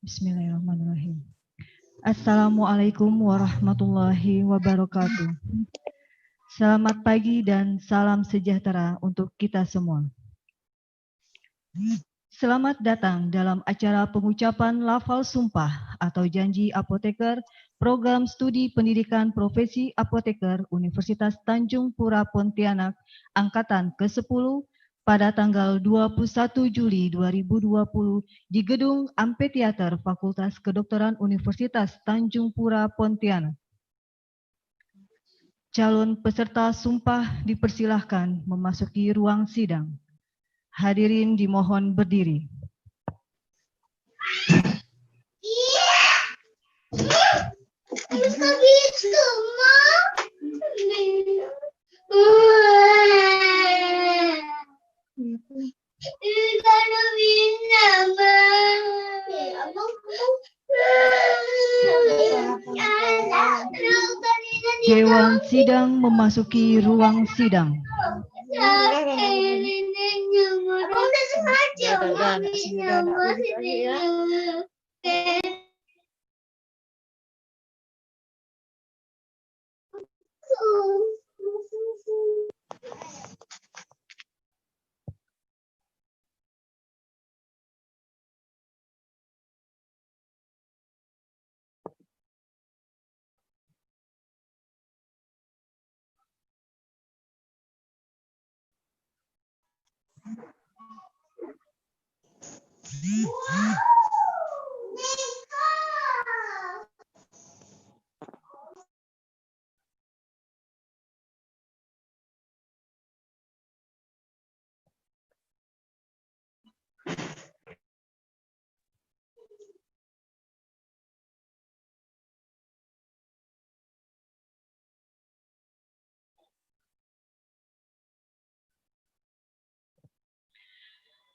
Bismillahirrahmanirrahim. Assalamualaikum warahmatullahi wabarakatuh. Selamat pagi dan salam sejahtera untuk kita semua. Selamat datang dalam acara pengucapan lafal sumpah atau janji apoteker Program Studi Pendidikan Profesi Apoteker Universitas Tanjung Pura Pontianak Angkatan ke-10 pada tanggal 21 Juli 2020 di Gedung Amphitheater Fakultas Kedokteran Universitas Tanjung Pura Pontianak. Calon peserta sumpah dipersilahkan memasuki ruang sidang. Hadirin dimohon berdiri. Dewan sidang memasuki ruang sidang.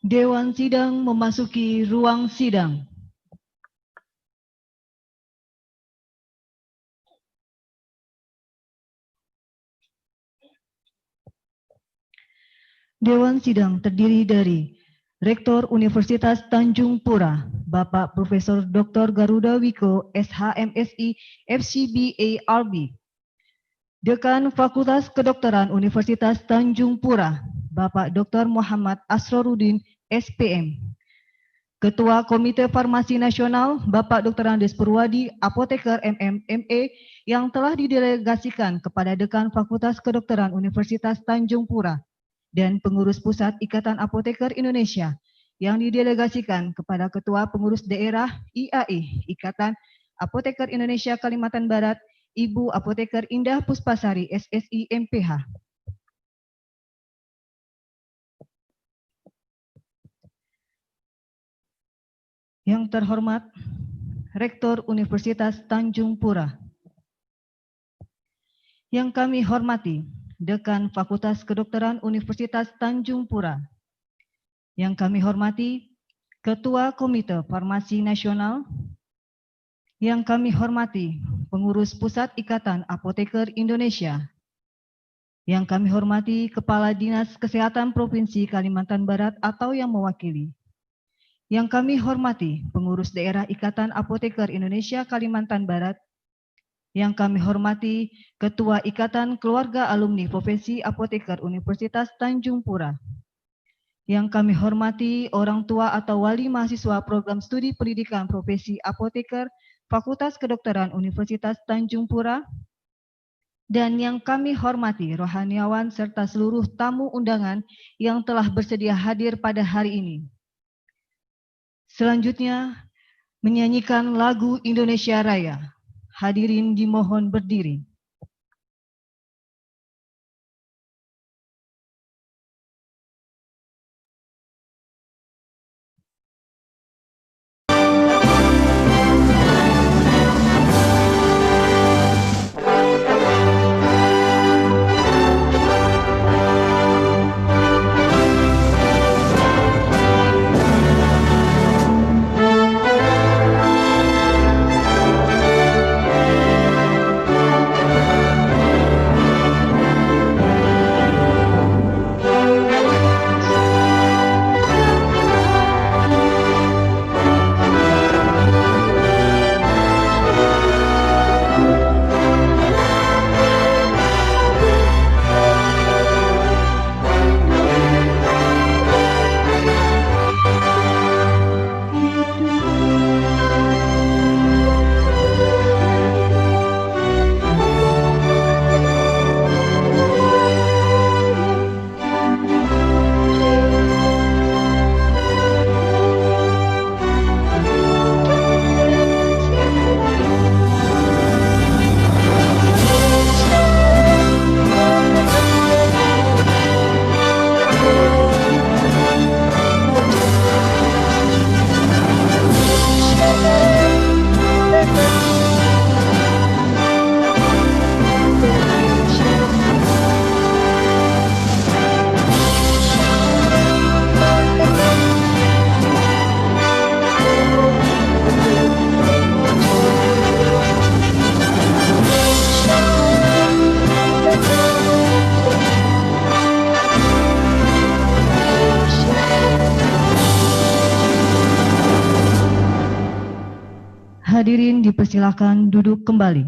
Dewan sidang memasuki ruang sidang. Dewan sidang terdiri dari Rektor Universitas Tanjung Pura, Bapak Profesor Dr. Garuda Wiko, SHMSI, FCBA RB. Dekan Fakultas Kedokteran Universitas Tanjung Pura, Bapak Dr. Muhammad Asrorudin, SPM. Ketua Komite Farmasi Nasional, Bapak Dr. Andes Purwadi, Apoteker MMME, yang telah didelegasikan kepada Dekan Fakultas Kedokteran Universitas Tanjung Pura, dan Pengurus Pusat Ikatan Apoteker Indonesia, yang didelegasikan kepada Ketua Pengurus Daerah IAI, Ikatan Apoteker Indonesia Kalimantan Barat, Ibu Apoteker Indah Puspasari, SSI MPH. Yang terhormat Rektor Universitas Tanjung Pura. Yang kami hormati Dekan Fakultas Kedokteran Universitas Tanjung Pura. Yang kami hormati Ketua Komite Farmasi Nasional. Yang kami hormati Pengurus Pusat Ikatan Apoteker Indonesia. Yang kami hormati Kepala Dinas Kesehatan Provinsi Kalimantan Barat atau yang mewakili. Yang kami hormati Pengurus Daerah Ikatan Apoteker Indonesia Kalimantan Barat. Yang kami hormati Ketua Ikatan Keluarga Alumni Profesi Apoteker Universitas Tanjung Pura. Yang kami hormati orang tua atau wali mahasiswa Program Studi Pendidikan Profesi Apoteker Fakultas Kedokteran Universitas Tanjung Pura. Dan yang kami hormati rohaniawan serta seluruh tamu undangan yang telah bersedia hadir pada hari ini. Selanjutnya, menyanyikan lagu Indonesia Raya. Hadirin dimohon berdiri. Hadirin dipersilakan duduk kembali.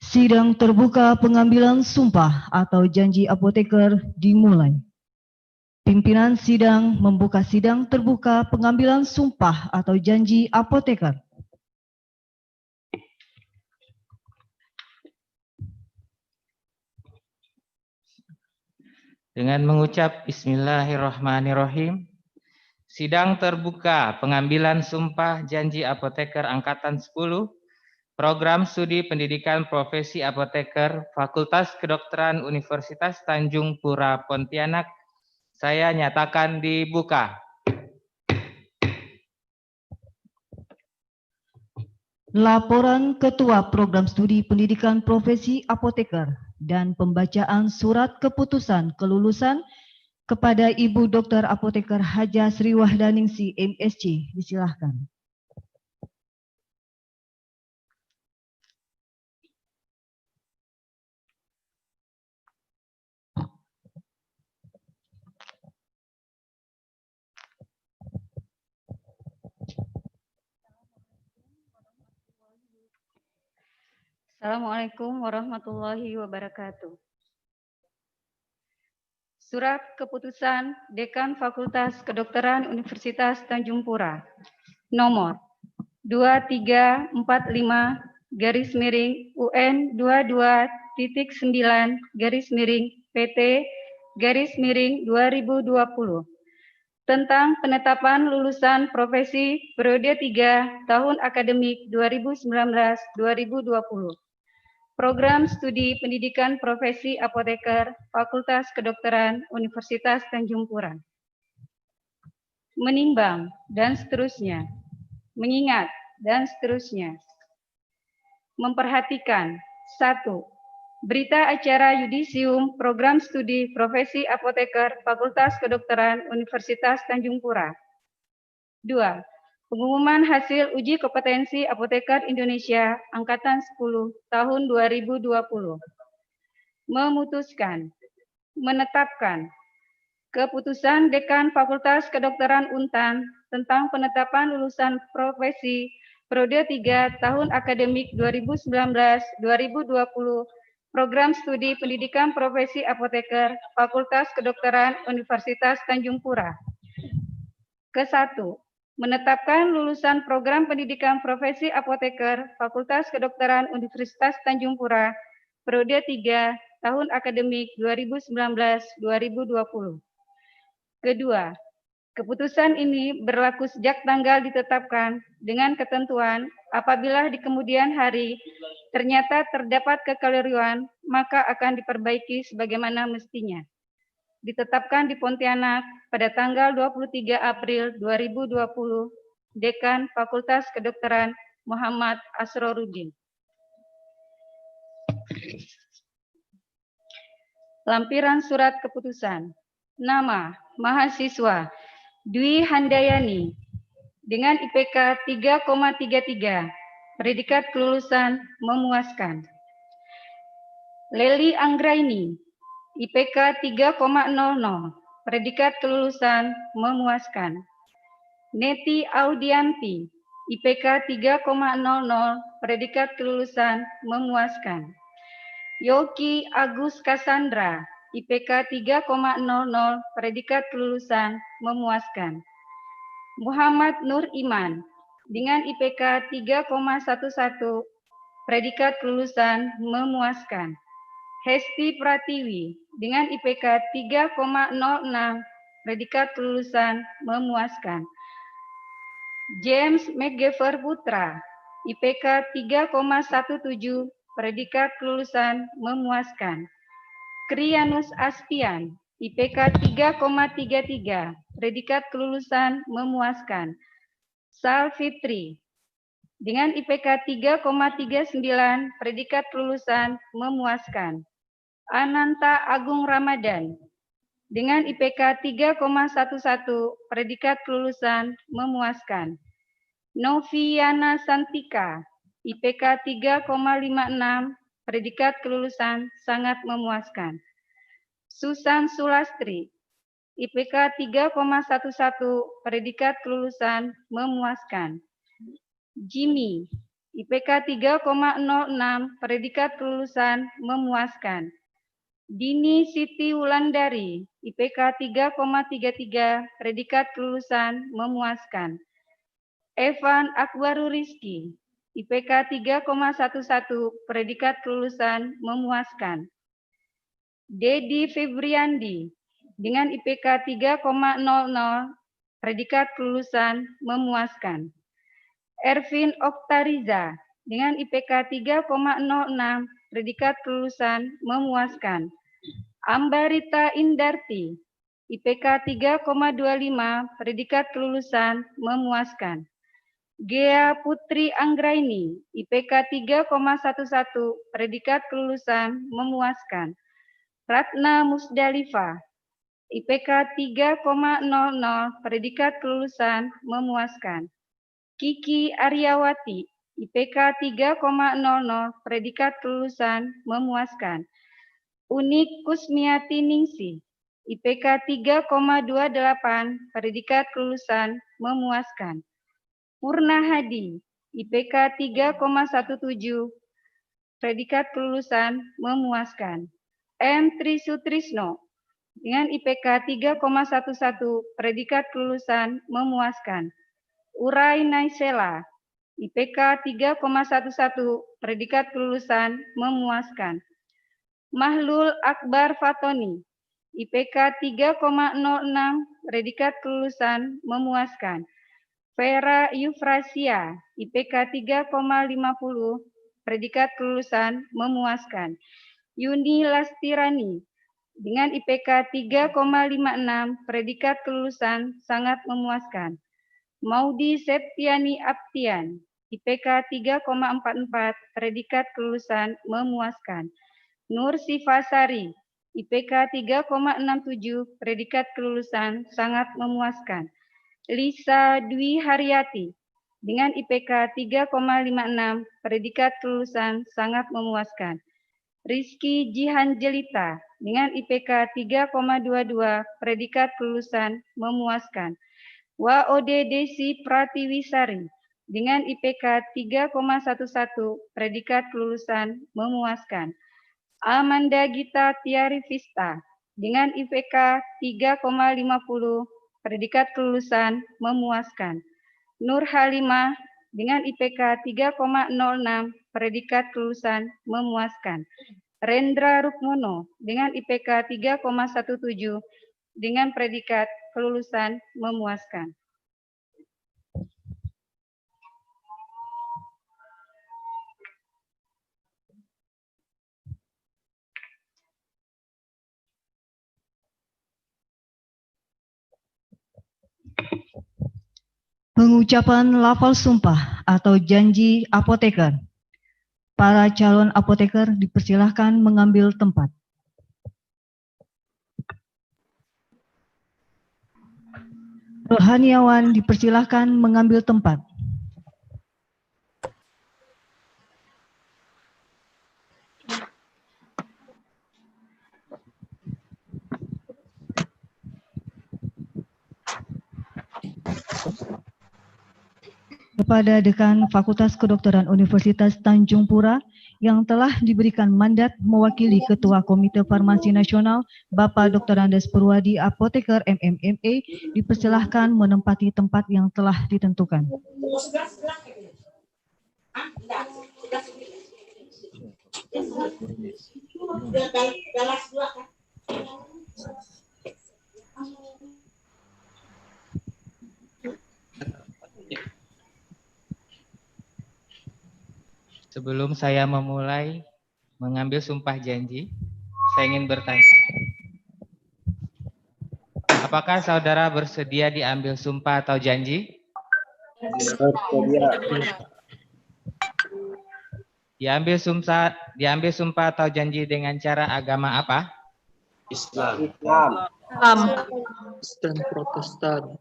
Sidang terbuka pengambilan sumpah atau janji apoteker dimulai. Pimpinan sidang membuka sidang terbuka pengambilan sumpah atau janji apoteker. Dengan mengucap Bismillahirrahmanirrahim, sidang terbuka pengambilan sumpah janji apoteker Angkatan 10, Program Studi Pendidikan Profesi Apoteker, Fakultas Kedokteran Universitas Tanjung Pura, Pontianak, saya nyatakan dibuka. Laporan Ketua Program Studi Pendidikan Profesi Apoteker dan pembacaan surat keputusan kelulusan kepada Ibu Dr. Apoteker Haja Sri Wahdaningsi MSc, disilahkan. Assalamualaikum warahmatullahi wabarakatuh. Surat Keputusan Dekan Fakultas Kedokteran Universitas Tanjung Pura nomor 2345/UN 22.9/PT/2020 tentang penetapan lulusan profesi periode 3 tahun akademik 2019-2020. Program Studi Pendidikan Profesi Apoteker Fakultas Kedokteran Universitas Tanjung Pura. Menimbang dan seterusnya. Mengingat dan seterusnya. Memperhatikan. 1. Berita acara yudisium Program Studi Profesi Apoteker Fakultas Kedokteran Universitas Tanjung Pura. 2. Pengumuman hasil uji kompetensi apoteker Indonesia Angkatan 10 tahun 2020. Memutuskan, menetapkan keputusan Dekan Fakultas Kedokteran Untan tentang penetapan lulusan profesi periode 3 tahun akademik 2019-2020 Program Studi Pendidikan Profesi Apoteker Fakultas Kedokteran Universitas Tanjung Pura. Ke-1. Menetapkan lulusan program pendidikan profesi apoteker Fakultas Kedokteran Universitas Tanjung Pura periode 3 tahun akademik 2019-2020. Kedua, keputusan ini berlaku sejak tanggal ditetapkan dengan ketentuan apabila di kemudian hari ternyata terdapat kekeliruan, maka akan diperbaiki sebagaimana mestinya. Ditetapkan di Pontianak pada tanggal 23 April 2020, Dekan Fakultas Kedokteran Muhammad Asrorudin. Lampiran surat keputusan. Nama mahasiswa Dwi Handayani dengan IPK 3,33, predikat kelulusan memuaskan. Leli Anggraini, IPK 3,00, predikat kelulusan memuaskan. Neti Audianti, IPK 3,00, predikat kelulusan memuaskan. Yogi Agus Cassandra, IPK 3,00, predikat kelulusan memuaskan. Muhammad Nur Iman, dengan IPK 3,11, predikat kelulusan memuaskan. Hesti Pratiwi dengan IPK 3,06, predikat kelulusan memuaskan. James McGever Putra, IPK 3,17, predikat kelulusan memuaskan. Krianus Aspian, IPK 3,33, predikat kelulusan memuaskan. Sal Fitri dengan IPK 3,39, predikat kelulusan memuaskan. Ananta Agung Ramadan dengan IPK 3,11, predikat kelulusan memuaskan. Noviana Santika, IPK 3,56, predikat kelulusan sangat memuaskan. Susan Sulastri, IPK 3,11, predikat kelulusan memuaskan. Jimmy, IPK 3,06, predikat kelulusan memuaskan. Dini Siti Wulandari, IPK 3,33, predikat kelulusan memuaskan. Evan Akbaru Rizky, IPK 3,11, predikat kelulusan memuaskan. Dedi Febriandi, dengan IPK 3,00, predikat kelulusan memuaskan. Ervin Oktariza, dengan IPK 3,06, predikat kelulusan memuaskan. Ambarita Indarti, IPK 3,25, predikat kelulusan memuaskan. Gea Putri Anggraini, IPK 3,11, predikat kelulusan memuaskan. Ratna Musdalifah, IPK 3,00, predikat kelulusan memuaskan. Kiki Aryawati, IPK 3,00, predikat kelulusan memuaskan. Unik Kusmiati Ningsih, IPK 3,28, predikat kelulusan memuaskan. Purna Hadi, IPK 3,17, predikat kelulusan memuaskan. M. Trisutrisno, dengan IPK 3,11, predikat kelulusan memuaskan. Urai Naisela, IPK 3,11, predikat kelulusan memuaskan. Mahlul Akbar Fatoni, IPK 3,06, predikat kelulusan memuaskan. Vera Yufrasia, IPK 3,50, predikat kelulusan memuaskan. Yuni Lastirani, dengan IPK 3,56, predikat kelulusan sangat memuaskan. Maudi Septiani Aptian, IPK 3,44, predikat kelulusan memuaskan. Nur Sifasari, IPK 3,67, predikat kelulusan sangat memuaskan. Lisa Dwi Haryati, dengan IPK 3,56, predikat kelulusan sangat memuaskan. Rizky Jihan Jelita, dengan IPK 3,22, predikat kelulusan memuaskan. Waode Desi Pratiwisari, dengan IPK 3,11, predikat kelulusan memuaskan. Amanda Gita Tiarifista, dengan IPK 3,50, predikat kelulusan memuaskan. Nur Halimah, dengan IPK 3,06, predikat kelulusan memuaskan. Rendra Rukmono, dengan IPK 3,17, dengan predikat kelulusan memuaskan. Pengucapan lafal sumpah atau janji apoteker. Para calon apoteker dipersilahkan mengambil tempat. Rohaniawan dipersilahkan mengambil tempat. Kepada Dekan Fakultas Kedokteran Universitas Tanjung Pura yang telah diberikan mandat mewakili Ketua Komite Farmasi Nasional, Bapak Dr. Andes Purwadi, Apoteker MMMA, dipersilahkan menempati tempat yang telah ditentukan. Sebelum saya memulai mengambil sumpah janji, saya ingin bertanya. Apakah saudara bersedia diambil sumpah atau janji? Diambil sumpah atau janji dengan cara agama apa? Islam. Kristen Protestan.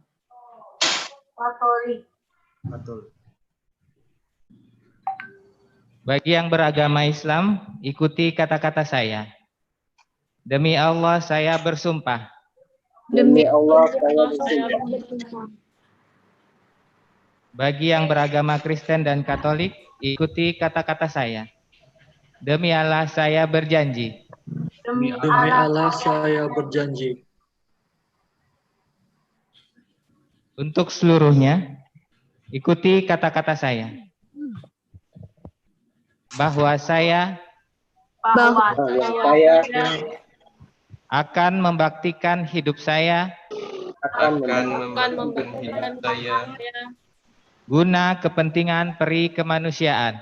Bagi yang beragama Islam, ikuti kata-kata saya. Demi Allah saya bersumpah. Demi Allah saya bersumpah. Bagi yang beragama Kristen dan Katolik, ikuti kata-kata saya. Demi Allah saya berjanji. Demi Allah saya berjanji. Untuk seluruhnya, ikuti kata-kata saya. Bahwa saya akan membaktikan hidup saya guna kepentingan peri kemanusiaan,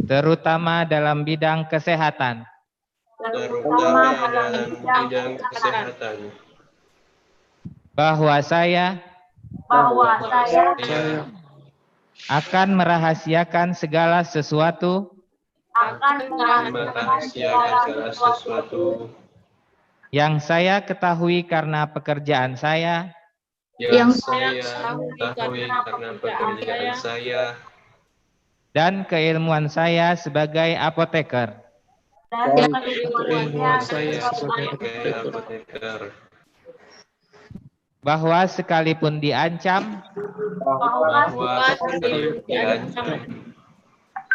terutama dalam bidang kesehatan, bahwa saya akan merahasiakan segala sesuatu yang saya ketahui karena pekerjaan saya dan keilmuan saya sebagai apoteker, bahwa sekalipun diancam,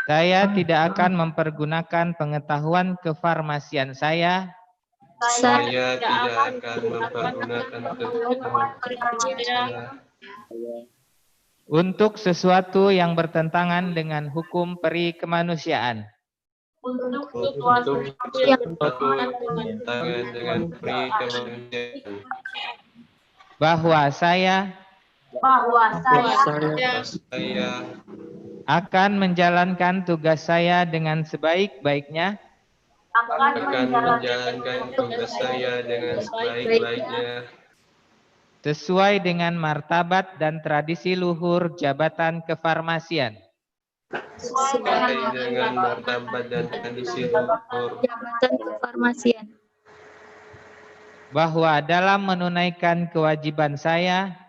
saya tidak akan mempergunakan pengetahuan kefarmasian saya untuk sesuatu yang bertentangan dengan hukum peri kemanusiaan, bahwa saya akan menjalankan tugas saya dengan sebaik-baiknya sesuai dengan martabat dan tradisi luhur jabatan kefarmasian, bahwa dalam menunaikan kewajiban saya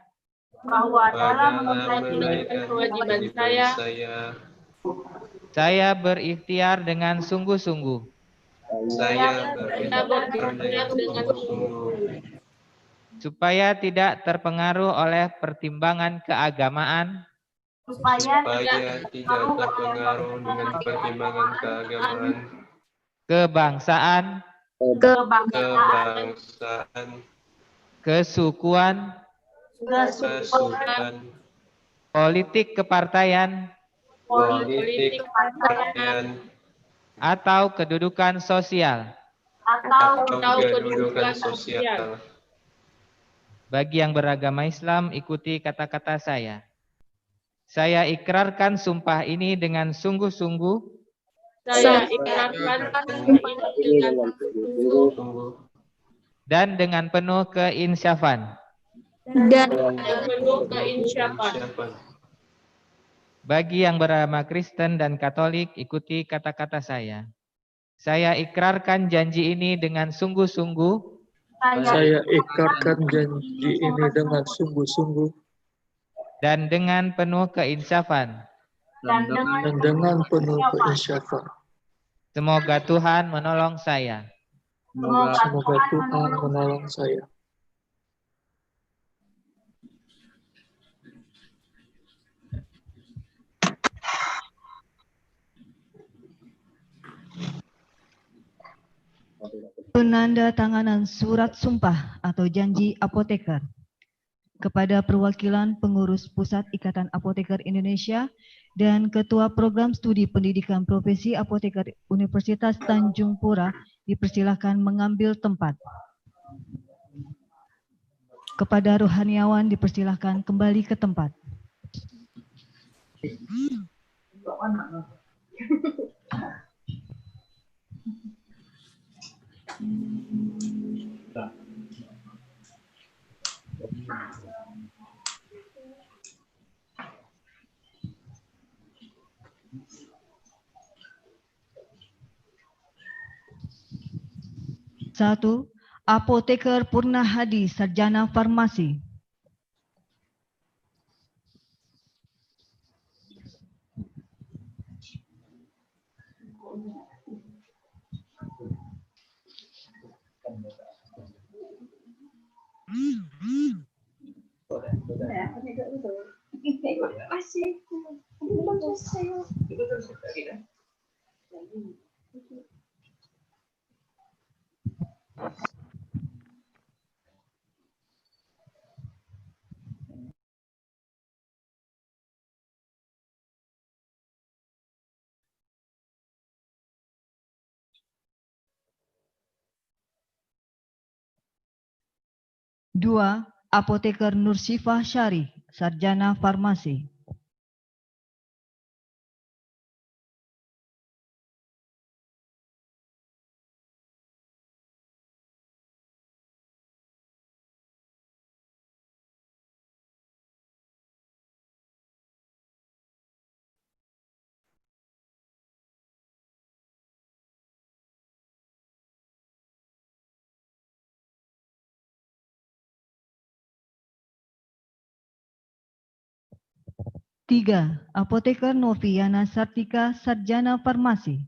saya berikhtiar dengan sungguh-sungguh supaya tidak terpengaruh oleh pertimbangan keagamaan, kebangsaan, kesukuan, politik kepartaian, atau kedudukan sosial. Bagi yang beragama Islam, ikuti kata-kata saya. Saya ikrarkan sumpah ini dengan sungguh-sungguh dan dengan penuh keinsyafan. Bagi yang beragama Kristen dan Katolik, ikuti kata-kata saya. Saya ikrarkan janji ini dengan sungguh-sungguh Saya ikrarkan janji ini dengan sungguh-sungguh dan dengan penuh keinsyafan. dan dengan penuh keinsyafan. Semoga Tuhan menolong saya. Semoga Tuhan menolong saya. Penandatanganan surat sumpah atau janji apoteker kepada perwakilan pengurus Pusat Ikatan Apoteker Indonesia dan Ketua Program Studi Pendidikan Profesi Apoteker Universitas Tanjung Pura dipersilakan mengambil tempat. Kepada rohaniawan dipersilakan kembali ke tempat. Satu, Apoteker Purna Hadi, Sarjana Farmasi. Dua, Apoteker Nursifah Syarih, Sarjana Farmasi. Tiga, Apoteker Noviana Sartika, Sarjana Farmasi.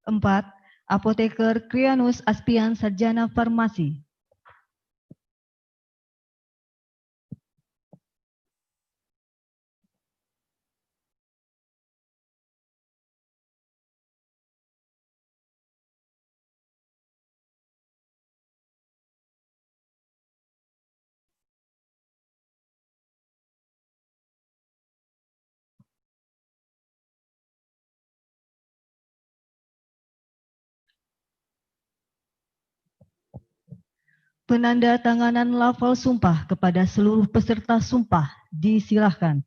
Empat, Apoteker Krianus Aspian, Sarjana Farmasi. Penanda tanganan lafal sumpah kepada seluruh peserta sumpah disilahkan.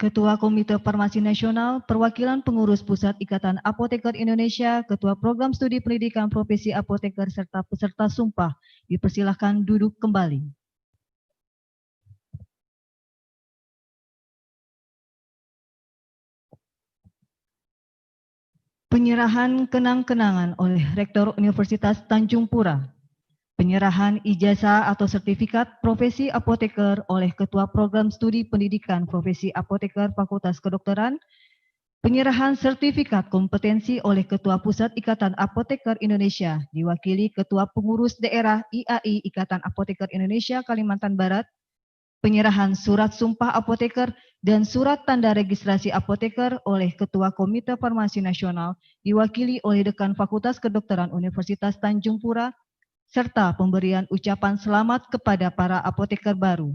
Ketua Komite Farmasi Nasional, Perwakilan Pengurus Pusat Ikatan Apoteker Indonesia, Ketua Program Studi Pendidikan Profesi Apoteker, serta peserta sumpah dipersilahkan duduk kembali. Penyerahan kenang-kenangan oleh Rektor Universitas Tanjung Pura. Penyerahan ijazah atau sertifikat profesi apoteker oleh Ketua Program Studi Pendidikan Profesi Apoteker Fakultas Kedokteran. Penyerahan sertifikat kompetensi oleh Ketua Pusat Ikatan Apoteker Indonesia, diwakili Ketua Pengurus Daerah IAI Ikatan Apoteker Indonesia Kalimantan Barat. Penyerahan surat sumpah apoteker dan surat tanda registrasi apoteker oleh Ketua Komite Farmasi Nasional, diwakili oleh Dekan Fakultas Kedokteran Universitas Tanjung Pura, serta pemberian ucapan selamat kepada para apoteker baru.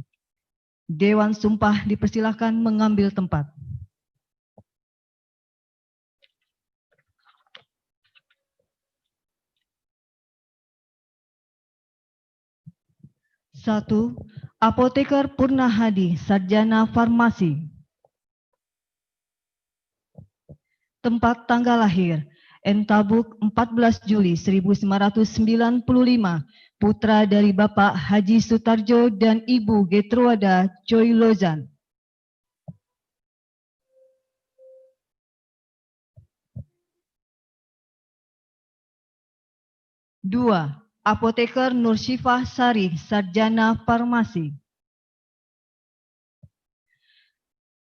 Dewan Sumpah dipersilahkan mengambil tempat. Satu, Apoteker Purna Hadi, Sarjana Farmasi. Tempat tanggal lahir, Entabuk 14 Juli 1995, putra dari Bapak Haji Sutarjo dan Ibu Getruada Joy Lozan. Dua, Apoteker Nursifah Syarih, Sarjana Farmasi.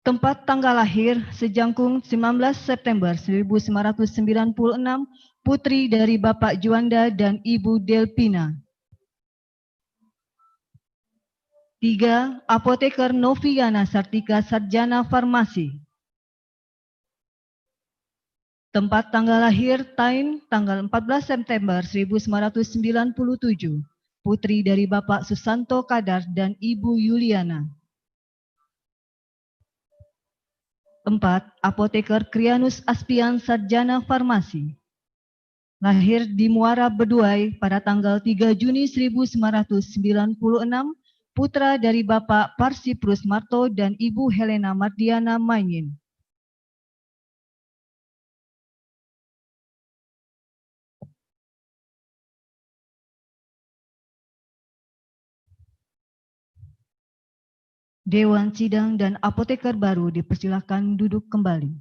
Tempat tanggal lahir, Sejangkung 19 September 1996, putri dari Bapak Juanda dan Ibu Delpina. 3. Apoteker Noviana Sartika Sarjana Farmasi. Tempat tanggal lahir Tain tanggal 14 September 1997. Putri dari Bapak Susanto Kadar dan Ibu Yuliana. 4. Apoteker Krianus Aspian Sarjana Farmasi. Lahir di Muara Beduai pada tanggal 3 Juni 1996, putra dari Bapak Parsiprus Marto dan Ibu Helena Mardiana Mainin. Dewan Sidang dan Apoteker baru dipersilakan duduk kembali.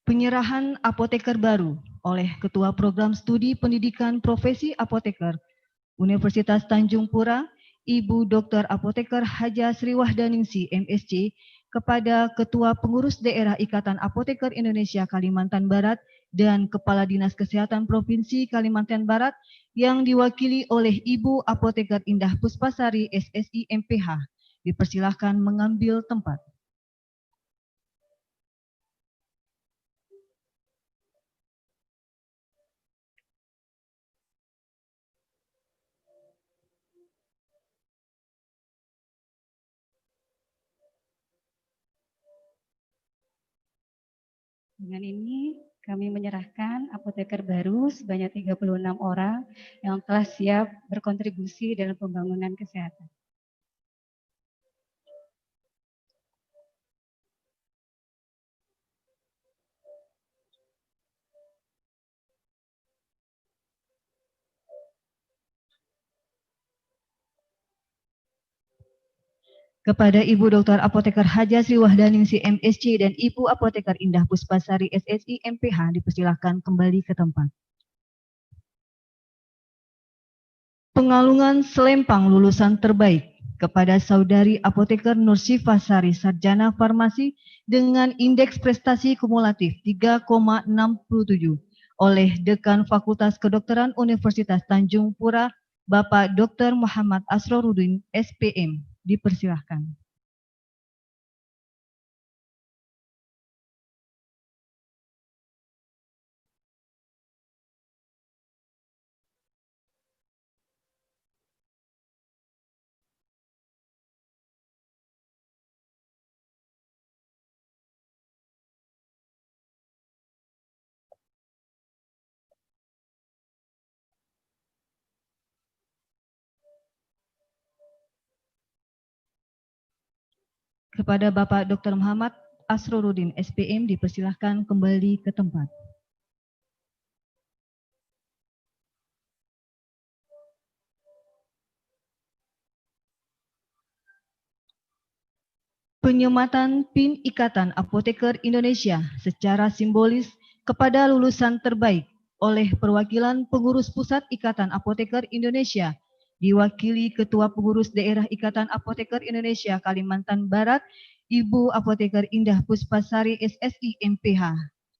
Penyerahan apoteker baru oleh Ketua Program Studi Pendidikan Profesi Apoteker Universitas Tanjung Pura, Ibu Dr. Apoteker Haja Sri Wahdaningsi, MSc, kepada Ketua Pengurus Daerah Ikatan Apoteker Indonesia Kalimantan Barat dan Kepala Dinas Kesehatan Provinsi Kalimantan Barat yang diwakili oleh Ibu Apoteker Indah Puspasari, SSI MPH. Dipersilahkan mengambil tempat. Dengan ini kami menyerahkan apoteker baru sebanyak 36 orang yang telah siap berkontribusi dalam pembangunan kesehatan. Kepada Ibu Dr. Apoteker Haja Sri Wahdaningsi, MSc, dan Ibu Apoteker Indah Puspasari, SSI MPH, dipersilakan kembali ke tempat. Pengalungan selempang lulusan terbaik kepada Saudari Apoteker Nursifah Sari Sarjana Farmasi dengan indeks prestasi kumulatif 3,67 oleh Dekan Fakultas Kedokteran Universitas Tanjung Pura, Bapak Dr. Muhammad Asrorudin, SPM. Dipersilahkan. Kepada Bapak Dr. Muhammad Asrorudin, SPM, dipersilahkan kembali ke tempat. Penyematan PIN Ikatan Apoteker Indonesia secara simbolis kepada lulusan terbaik oleh perwakilan pengurus pusat Ikatan Apoteker Indonesia, diwakili Ketua Pengurus Daerah Ikatan Apoteker Indonesia Kalimantan Barat, Ibu Apoteker Indah Puspasari, SSI MPH.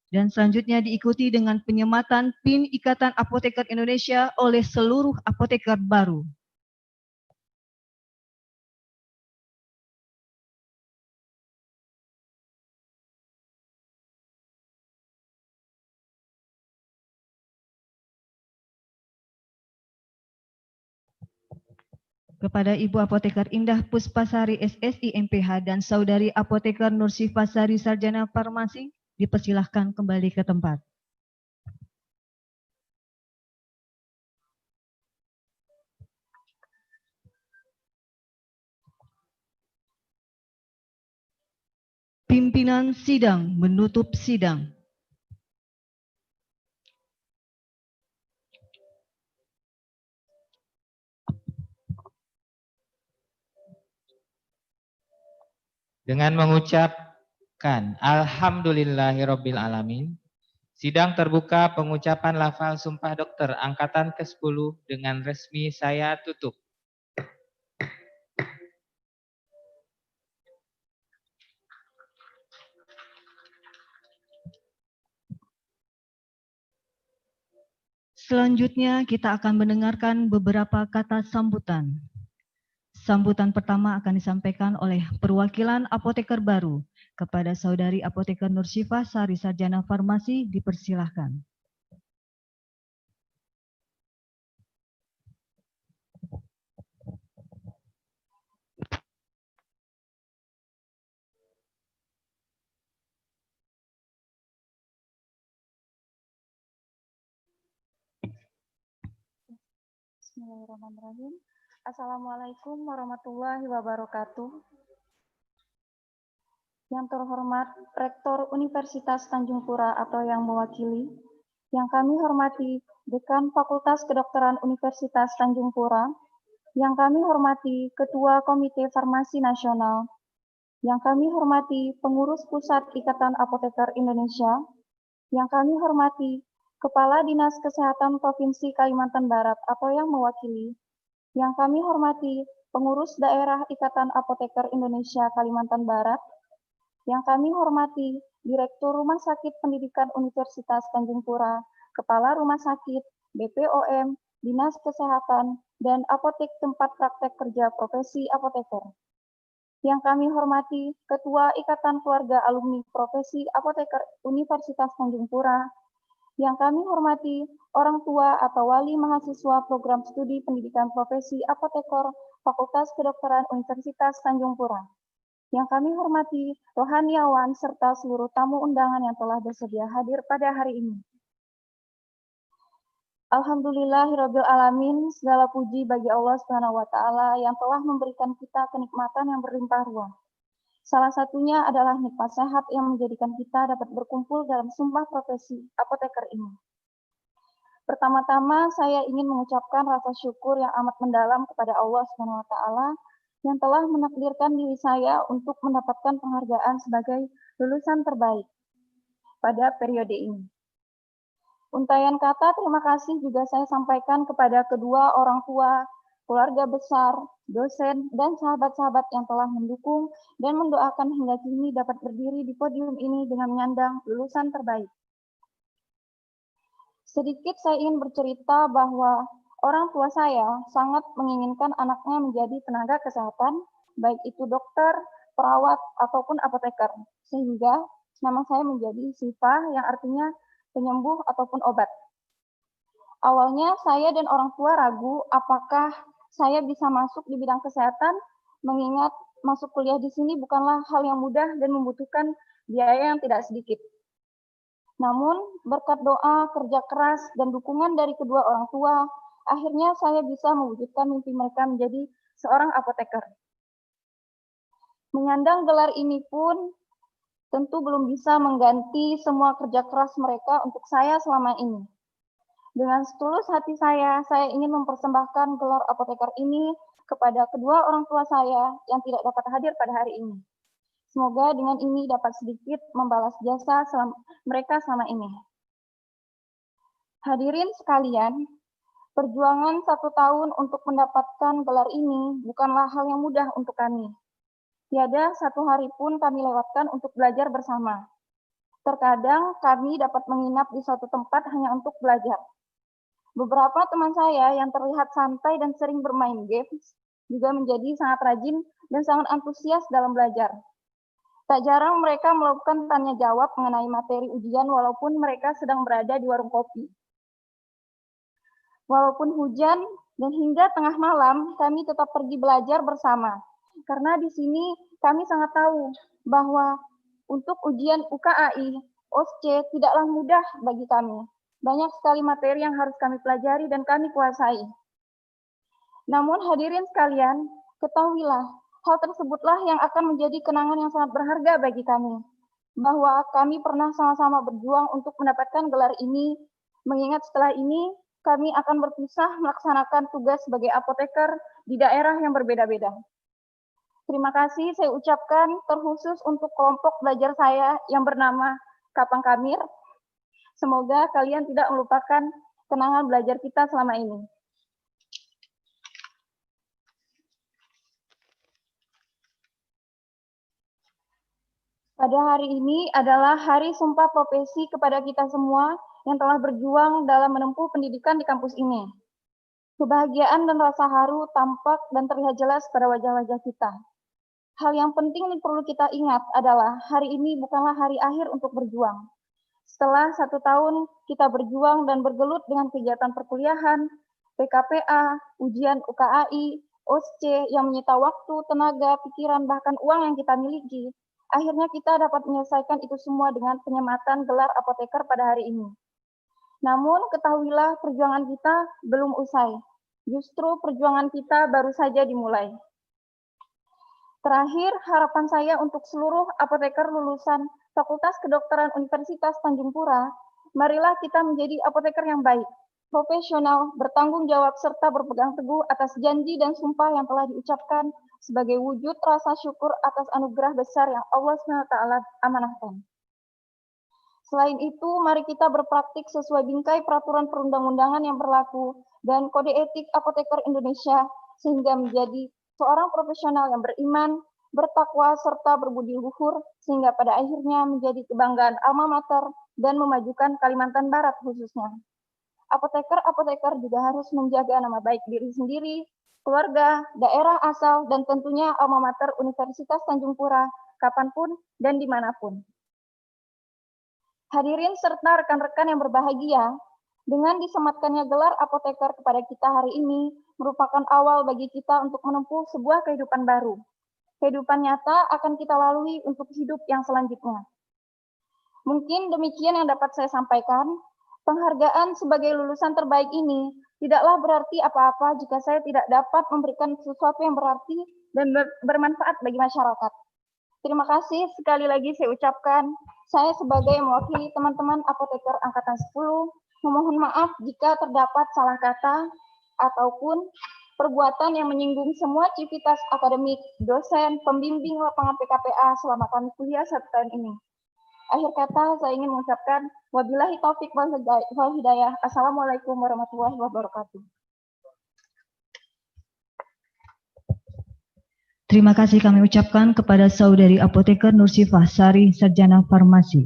Dan selanjutnya diikuti dengan penyematan PIN Ikatan Apoteker Indonesia oleh seluruh apoteker baru. Kepada Ibu Apoteker Indah Puspasari, SSI MPH, dan Saudari Apoteker Nursifah Sari Sarjana Farmasi, dipersilahkan kembali ke tempat. Pimpinan sidang menutup sidang. Dengan mengucapkan Alhamdulillahirabbil alamin, sidang terbuka pengucapan lafal Sumpah Dokter Angkatan ke-10 dengan resmi saya tutup. Selanjutnya kita akan mendengarkan beberapa kata sambutan. Sambutan pertama akan disampaikan oleh perwakilan apoteker baru kepada Saudari Apoteker Nursifah Sari Sarjana Farmasi, dipersilahkan. Bismillahirrahmanirrahim. Assalamualaikum warahmatullahi wabarakatuh. Yang terhormat Rektor Universitas Tanjung Pura atau yang mewakili, yang kami hormati Dekan Fakultas Kedokteran Universitas Tanjung Pura, yang kami hormati Ketua Komite Farmasi Nasional, yang kami hormati Pengurus Pusat Ikatan Apoteker Indonesia, yang kami hormati Kepala Dinas Kesehatan Provinsi Kalimantan Barat atau yang mewakili, yang kami hormati Pengurus Daerah Ikatan Apoteker Indonesia Kalimantan Barat, yang kami hormati Direktur Rumah Sakit Pendidikan Universitas Tanjung Pura, Kepala Rumah Sakit, BPOM, Dinas Kesehatan, dan Apotek Tempat Praktek Kerja Profesi Apoteker. Yang kami hormati Ketua Ikatan Keluarga Alumni Profesi Apoteker Universitas Tanjung Pura, yang kami hormati orang tua atau wali mahasiswa program studi pendidikan profesi apoteker Fakultas Kedokteran Universitas Tanjung Pura. Yang kami hormati rohaniawan serta seluruh tamu undangan yang telah bersedia hadir pada hari ini. Alhamdulillahirabbil alamin, segala puji bagi Allah Subhanahu wa taala yang telah memberikan kita kenikmatan yang berlimpah ruah. Salah satunya adalah nikmat sehat yang menjadikan kita dapat berkumpul dalam sumpah profesi apoteker ini. Pertama-tama saya ingin mengucapkan rasa syukur yang amat mendalam kepada Allah Subhanahu wa taala yang telah menakdirkan diri saya untuk mendapatkan penghargaan sebagai lulusan terbaik pada periode ini. Untayan kata terima kasih juga saya sampaikan kepada kedua orang tua, keluarga besar, dosen, dan sahabat-sahabat yang telah mendukung dan mendoakan hingga kini dapat berdiri di podium ini dengan menyandang lulusan terbaik. Sedikit saya ingin bercerita bahwa orang tua saya sangat menginginkan anaknya menjadi tenaga kesehatan, baik itu dokter, perawat, ataupun apoteker. Sehingga nama saya menjadi Sifah yang artinya penyembuh ataupun obat. Awalnya saya dan orang tua ragu apakah saya bisa masuk di bidang kesehatan, mengingat masuk kuliah di sini bukanlah hal yang mudah dan membutuhkan biaya yang tidak sedikit. Namun, berkat doa, kerja keras, dan dukungan dari kedua orang tua, akhirnya saya bisa mewujudkan mimpi mereka menjadi seorang apoteker. Menyandang gelar ini pun tentu belum bisa mengganti semua kerja keras mereka untuk saya selama ini. Dengan setulus hati saya ingin mempersembahkan gelar apoteker ini kepada kedua orang tua saya yang tidak dapat hadir pada hari ini. Semoga dengan ini dapat sedikit membalas jasa mereka selama ini. Hadirin sekalian, perjuangan 1 tahun untuk mendapatkan gelar ini bukanlah hal yang mudah untuk kami. Tiada 1 hari pun kami lewatkan untuk belajar bersama. Terkadang kami dapat menginap di suatu tempat hanya untuk belajar. Beberapa teman saya yang terlihat santai dan sering bermain games juga menjadi sangat rajin dan sangat antusias dalam belajar. Tak jarang mereka melakukan tanya jawab mengenai materi ujian walaupun mereka sedang berada di warung kopi. Walaupun hujan dan hingga tengah malam, kami tetap pergi belajar bersama. Karena di sini kami sangat tahu bahwa untuk ujian UKAI, OSCE tidaklah mudah bagi kami. Banyak sekali materi yang harus kami pelajari dan kami kuasai. Namun hadirin sekalian, ketahuilah, hal tersebutlah yang akan menjadi kenangan yang sangat berharga bagi kami. Bahwa kami pernah sama-sama berjuang untuk mendapatkan gelar ini, mengingat setelah ini kami akan berpisah melaksanakan tugas sebagai apoteker di daerah yang berbeda-beda. Terima kasih saya ucapkan terkhusus untuk kelompok belajar saya yang bernama Kapang Kamir. Semoga kalian tidak melupakan kenangan belajar kita selama ini. Pada hari ini adalah hari sumpah profesi kepada kita semua yang telah berjuang dalam menempuh pendidikan di kampus ini. Kebahagiaan dan rasa haru tampak dan terlihat jelas pada wajah-wajah kita. Hal yang penting yang perlu kita ingat adalah hari ini bukanlah hari akhir untuk berjuang. Setelah 1 tahun kita berjuang dan bergelut dengan kegiatan perkuliahan, PKPA, ujian UKAI, OSCE yang menyita waktu, tenaga, pikiran, bahkan uang yang kita miliki, akhirnya kita dapat menyelesaikan itu semua dengan penyematan gelar apoteker pada hari ini. Namun ketahuilah perjuangan kita belum usai. Justru perjuangan kita baru saja dimulai. Terakhir, harapan saya untuk seluruh apoteker lulusan Fakultas Kedokteran Universitas Tanjung Pura, marilah kita menjadi apoteker yang baik, profesional, bertanggung jawab, serta berpegang teguh atas janji dan sumpah yang telah diucapkan sebagai wujud rasa syukur atas anugerah besar yang Allah SWT amanahkan. Selain itu, mari kita berpraktik sesuai bingkai peraturan perundang-undangan yang berlaku dan kode etik apoteker Indonesia, sehingga menjadi seorang profesional yang beriman, bertakwa, serta berbudi luhur, sehingga pada akhirnya menjadi kebanggaan alma mater dan memajukan Kalimantan Barat khususnya. Apoteker-apoteker juga harus menjaga nama baik diri sendiri, keluarga, daerah asal, dan tentunya alma mater Universitas Tanjung Pura, kapanpun dan dimanapun. Hadirin serta rekan-rekan yang berbahagia, dengan disematkannya gelar apoteker kepada kita hari ini merupakan awal bagi kita untuk menempuh sebuah kehidupan baru. Kehidupan nyata akan kita lalui untuk hidup yang selanjutnya. Mungkin demikian yang dapat saya sampaikan. Penghargaan sebagai lulusan terbaik ini tidaklah berarti apa-apa jika saya tidak dapat memberikan sesuatu yang berarti dan bermanfaat bagi masyarakat. Terima kasih sekali lagi saya ucapkan. Saya sebagai mewakili teman-teman apoteker angkatan 10, memohon maaf jika terdapat salah kata ataupun perbuatan yang menyinggung semua aktivitas akademik, dosen, pembimbing lapangan PKPA selama kami kuliah 1 tahun ini. Akhir kata, saya ingin mengucapkan wabillahi taufik wal hidayah. Assalamualaikum warahmatullahi wabarakatuh. Terima kasih kami ucapkan kepada Saudari Apoteker Nursifah Sari, Sarjana Farmasi.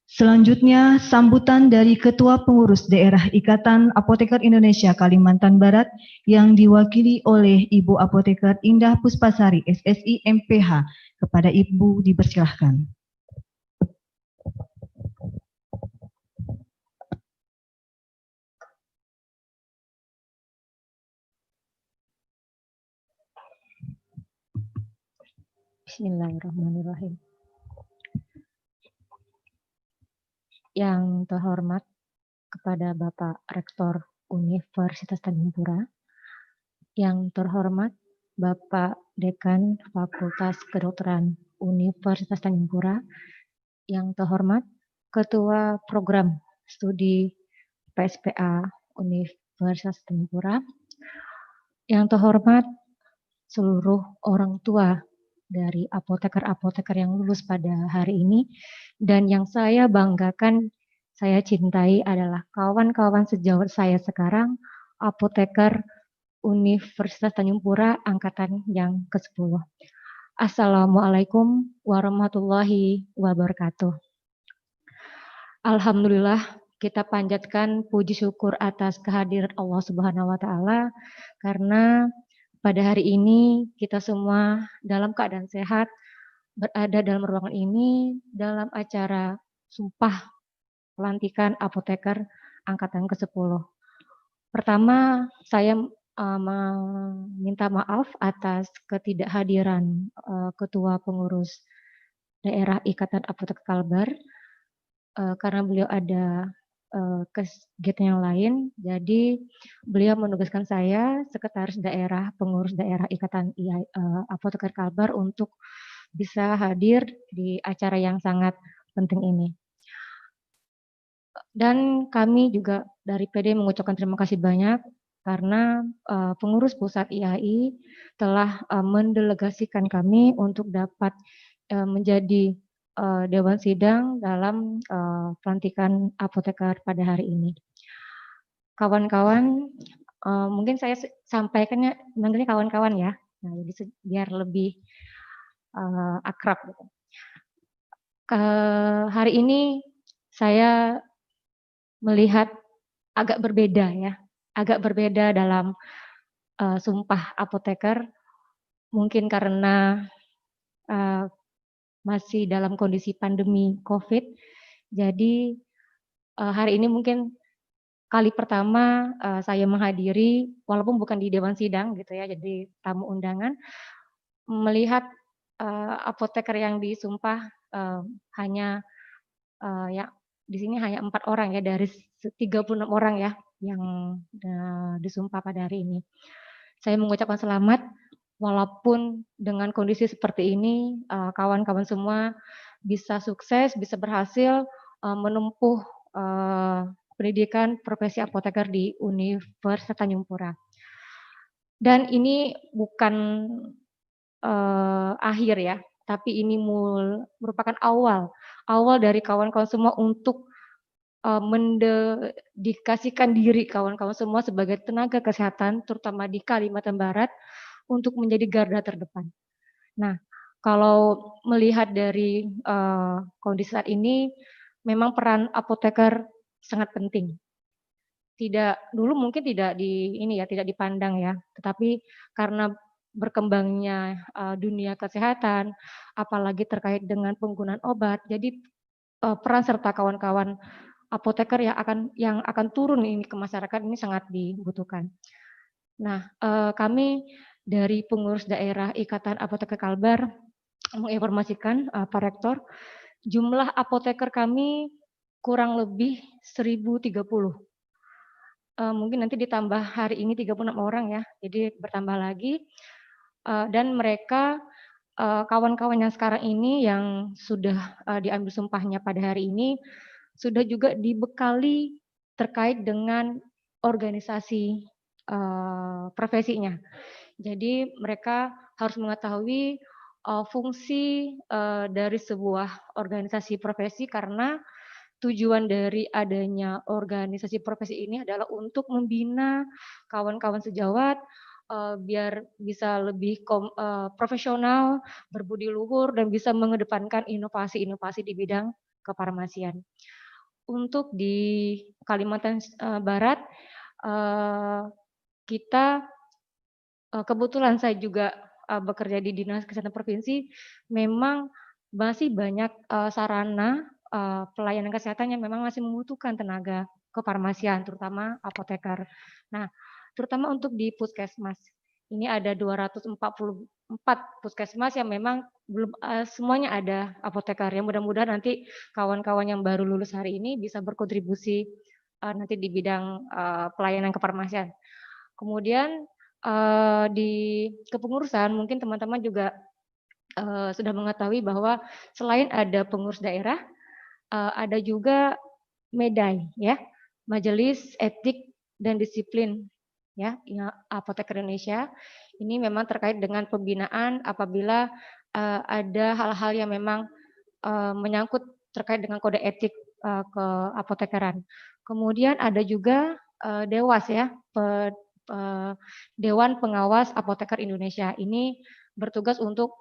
Selanjutnya, sambutan dari Ketua Pengurus Daerah Ikatan Apoteker Indonesia Kalimantan Barat yang diwakili oleh Ibu Apoteker Indah Puspasari, SSI MPH. Kepada Ibu dipersilahkan. Bismillahirrahmanirrahim. Yang terhormat kepada Bapak Rektor Universitas Tanjung Pura, yang terhormat Bapak Dekan Fakultas Kedokteran Universitas Tanjung Pura, yang terhormat Ketua Program Studi PSPA Universitas Tanjung Pura, yang terhormat seluruh orang tua dari apoteker-apoteker yang lulus pada hari ini, dan yang saya banggakan, saya cintai adalah kawan-kawan sejawat saya sekarang, apoteker Universitas Tanjung Pura angkatan yang ke-10. Assalamualaikum warahmatullahi wabarakatuh. Alhamdulillah, kita panjatkan puji syukur atas kehadiran Allah Subhanahu wa Ta'ala, karena pada hari ini kita semua dalam keadaan sehat, berada dalam ruangan ini dalam acara sumpah pelantikan apoteker angkatan ke-10. Pertama, saya meminta maaf atas ketidakhadiran Ketua Pengurus Daerah Ikatan Apoteker Kalbar, karena beliau ada kegiatan yang lain, jadi beliau menugaskan saya, Sekretaris Daerah, Pengurus Daerah Ikatan Apoteker Kalbar, untuk bisa hadir di acara yang sangat penting ini. Dan kami juga dari PD mengucapkan terima kasih banyak, karena pengurus pusat IAI telah mendelegasikan kami untuk dapat menjadi Dewan Sidang dalam pelantikan apoteker pada hari ini. Kawan-kawan, mungkin saya sampaikannya manggilnya kawan-kawan ya, nah, jadi biar lebih akrab. Hari ini saya melihat agak berbeda ya, agak berbeda dalam Sumpah Apoteker, mungkin karena masih dalam kondisi pandemi COVID. Jadi hari ini mungkin kali pertama saya menghadiri, walaupun bukan di Dewan Sidang gitu ya, jadi tamu undangan, melihat apoteker yang disumpah hanya ya di sini hanya 4 orang ya dari 36 orang ya yang disumpah pada hari ini. Saya mengucapkan selamat walaupun dengan kondisi seperti ini kawan-kawan semua bisa sukses, bisa berhasil menempuh pendidikan profesi apoteker di Universitas Tanjung Pura. Dan ini bukan akhir ya, tapi ini merupakan awal dari kawan-kawan semua untuk mendedikasikan diri kawan-kawan semua sebagai tenaga kesehatan, terutama di Kalimantan Barat, untuk menjadi garda terdepan. Nah, kalau melihat dari kondisi saat ini, memang peran apoteker sangat penting. Dulu mungkin tidak dipandang ya, tetapi karena berkembangnya dunia kesehatan, apalagi terkait dengan penggunaan obat, jadi peran serta kawan-kawan apoteker yang akan turun ini ke masyarakat ini sangat dibutuhkan. Nah, kami dari pengurus daerah Ikatan Apoteker Kalbar menginformasikan Pak Rektor, jumlah apoteker kami kurang lebih 1030. Mungkin nanti ditambah hari ini 36 orang ya, jadi bertambah lagi. Dan mereka kawan-kawan yang sekarang ini yang sudah diambil sumpahnya pada hari ini sudah juga dibekali terkait dengan organisasi profesinya. Jadi mereka harus mengetahui fungsi dari sebuah organisasi profesi, karena tujuan dari adanya organisasi profesi ini adalah untuk membina kawan-kawan sejawat biar bisa lebih profesional, berbudi luhur, dan bisa mengedepankan inovasi-inovasi di bidang kefarmasian. Untuk di Kalimantan Barat, kita kebetulan saya juga bekerja di Dinas Kesehatan Provinsi, memang masih banyak sarana pelayanan kesehatan yang memang masih membutuhkan tenaga kefarmasian, terutama apoteker. Nah, terutama untuk di puskesmas. Ini ada 244 puskesmas yang memang belum semuanya ada apoteker. Yang mudah-mudahan nanti kawan-kawan yang baru lulus hari ini bisa berkontribusi nanti di bidang pelayanan kefarmasian. Kemudian di kepengurusan mungkin teman-teman juga sudah mengetahui bahwa selain ada pengurus daerah, ada juga MEDAI ya, Majelis Etik dan Disiplin ya, Apoteker Indonesia. Ini memang terkait dengan pembinaan apabila ada hal-hal yang memang menyangkut terkait dengan kode etik keapotekeran. Kemudian ada juga Dewas ya, Dewan Pengawas Apoteker Indonesia. Ini bertugas untuk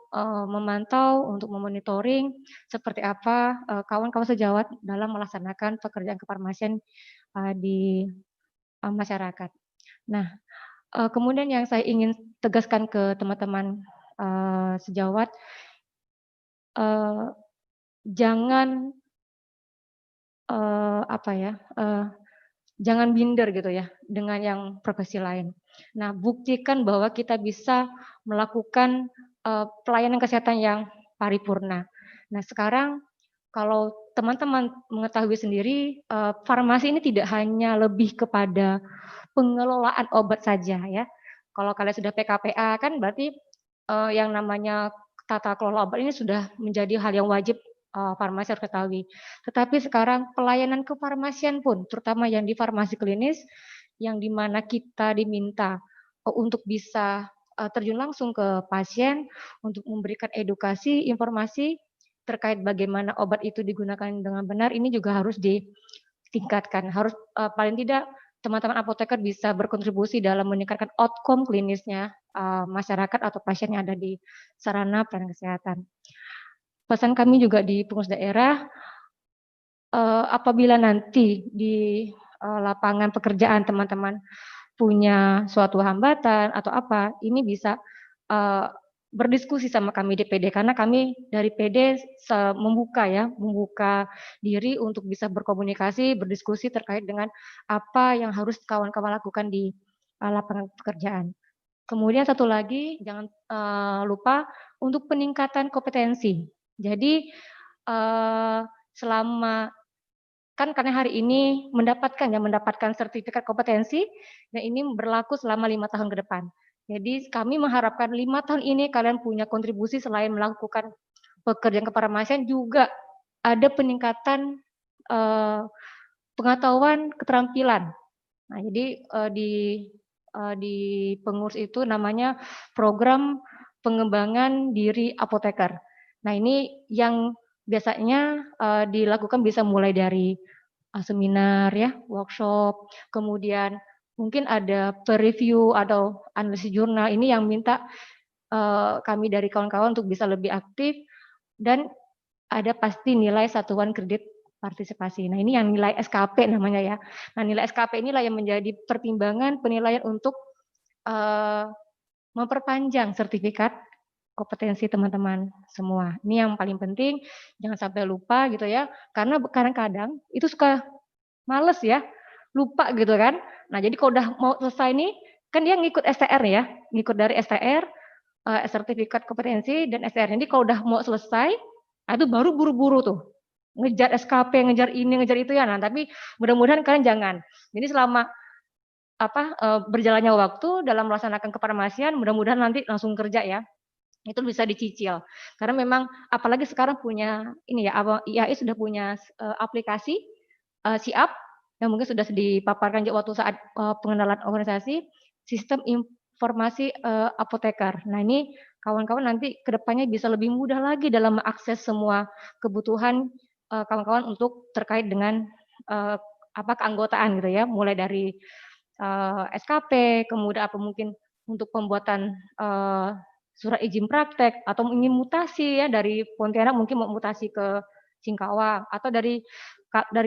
memantau, untuk memonitoring seperti apa kawan-kawan sejawat dalam melaksanakan pekerjaan kefarmasian di masyarakat. Nah, kemudian yang saya ingin tegaskan ke teman-teman sejawat, jangan jangan minder gitu ya dengan yang profesi lain. Nah, buktikan bahwa kita bisa melakukan pelayanan kesehatan yang paripurna. Nah, sekarang kalau teman-teman mengetahui sendiri, farmasi ini tidak hanya lebih kepada pengelolaan obat saja ya. Kalau kalian sudah PKPA kan berarti yang namanya tata kelola obat ini sudah menjadi hal yang wajib farmasi harus ketahui. Tetapi sekarang pelayanan kefarmasian pun, terutama yang di farmasi klinis, yang dimana kita diminta untuk bisa terjun langsung ke pasien untuk memberikan edukasi, informasi terkait bagaimana obat itu digunakan dengan benar, ini juga harus ditingkatkan. Harus paling tidak teman-teman apoteker bisa berkontribusi dalam meningkatkan outcome klinisnya masyarakat atau pasien yang ada di sarana pelayanan kesehatan. Pesan kami juga di pengurus daerah, apabila nanti di lapangan pekerjaan teman-teman punya suatu hambatan atau apa, ini bisa berdiskusi sama kami di PD, karena kami dari PD membuka diri untuk bisa berkomunikasi, berdiskusi terkait dengan apa yang harus kawan-kawan lakukan di lapangan pekerjaan. Kemudian satu lagi, jangan lupa untuk peningkatan kompetensi. Jadi selama kan karena hari ini mendapatkan sertifikat kompetensi, dan ini berlaku selama 5 tahun ke depan. Jadi kami mengharapkan 5 tahun ini kalian punya kontribusi selain melakukan pekerjaan kefarmasian, juga ada peningkatan pengetahuan keterampilan. Nah, jadi di pengurus itu namanya program pengembangan diri apoteker. Nah, ini yang biasanya dilakukan bisa mulai dari seminar ya, workshop, kemudian mungkin ada per-review atau analisis jurnal. Ini yang minta kami dari kawan-kawan untuk bisa lebih aktif, dan ada pasti nilai satuan kredit partisipasi. Nah, ini yang nilai SKP namanya ya. Nah, nilai SKP inilah yang menjadi pertimbangan penilaian untuk memperpanjang sertifikat kompetensi teman-teman semua. Ini yang paling penting, jangan sampai lupa gitu ya. Karena kadang-kadang itu suka males ya, lupa gitu kan. Nah, jadi kalau udah mau selesai nih, kan dia ngikut STR ya, ngikut dari STR, sertifikat kompetensi dan STR. Jadi kalau udah mau selesai, itu baru buru-buru tuh ngejar SKP, ngejar ini, ngejar itu ya. Nah, tapi mudah-mudahan kalian jangan. Jadi selama berjalannya waktu dalam melaksanakan kefarmasian, mudah-mudahan nanti langsung kerja ya. Itu bisa dicicil. Karena memang apalagi sekarang punya ini ya, IAI sudah punya aplikasi SIAP yang mungkin sudah dipaparkan waktu saat pengenalan organisasi, sistem informasi apoteker. Nah, ini kawan-kawan nanti kedepannya bisa lebih mudah lagi dalam mengakses semua kebutuhan kawan-kawan untuk terkait dengan keanggotaan gitu ya, mulai dari SKP, kemudian mungkin untuk pembuatan surat izin praktek, atau ingin mutasi ya dari Pontianak mungkin mau mutasi ke Singkawang, atau dari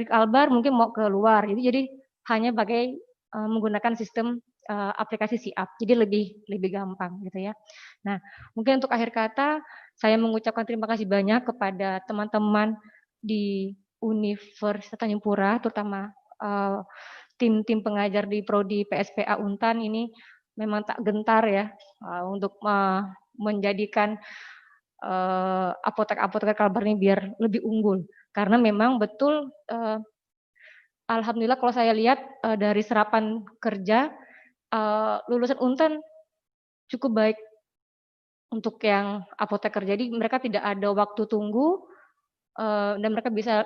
Kalbar mungkin mau ke luar. Jadi hanya pakai menggunakan sistem aplikasi SIAP. Jadi lebih gampang gitu ya. Nah, mungkin untuk akhir kata saya mengucapkan terima kasih banyak kepada teman-teman di Universitas Tanjung Pura, terutama tim-tim pengajar di Prodi PSPA Untan ini memang tak gentar ya untuk menjadikan apotek-apotek Kalbar ini biar lebih unggul. Karena memang betul, alhamdulillah kalau saya lihat dari serapan kerja, lulusan Untan cukup baik untuk yang apoteker. Jadi mereka tidak ada waktu tunggu, dan mereka bisa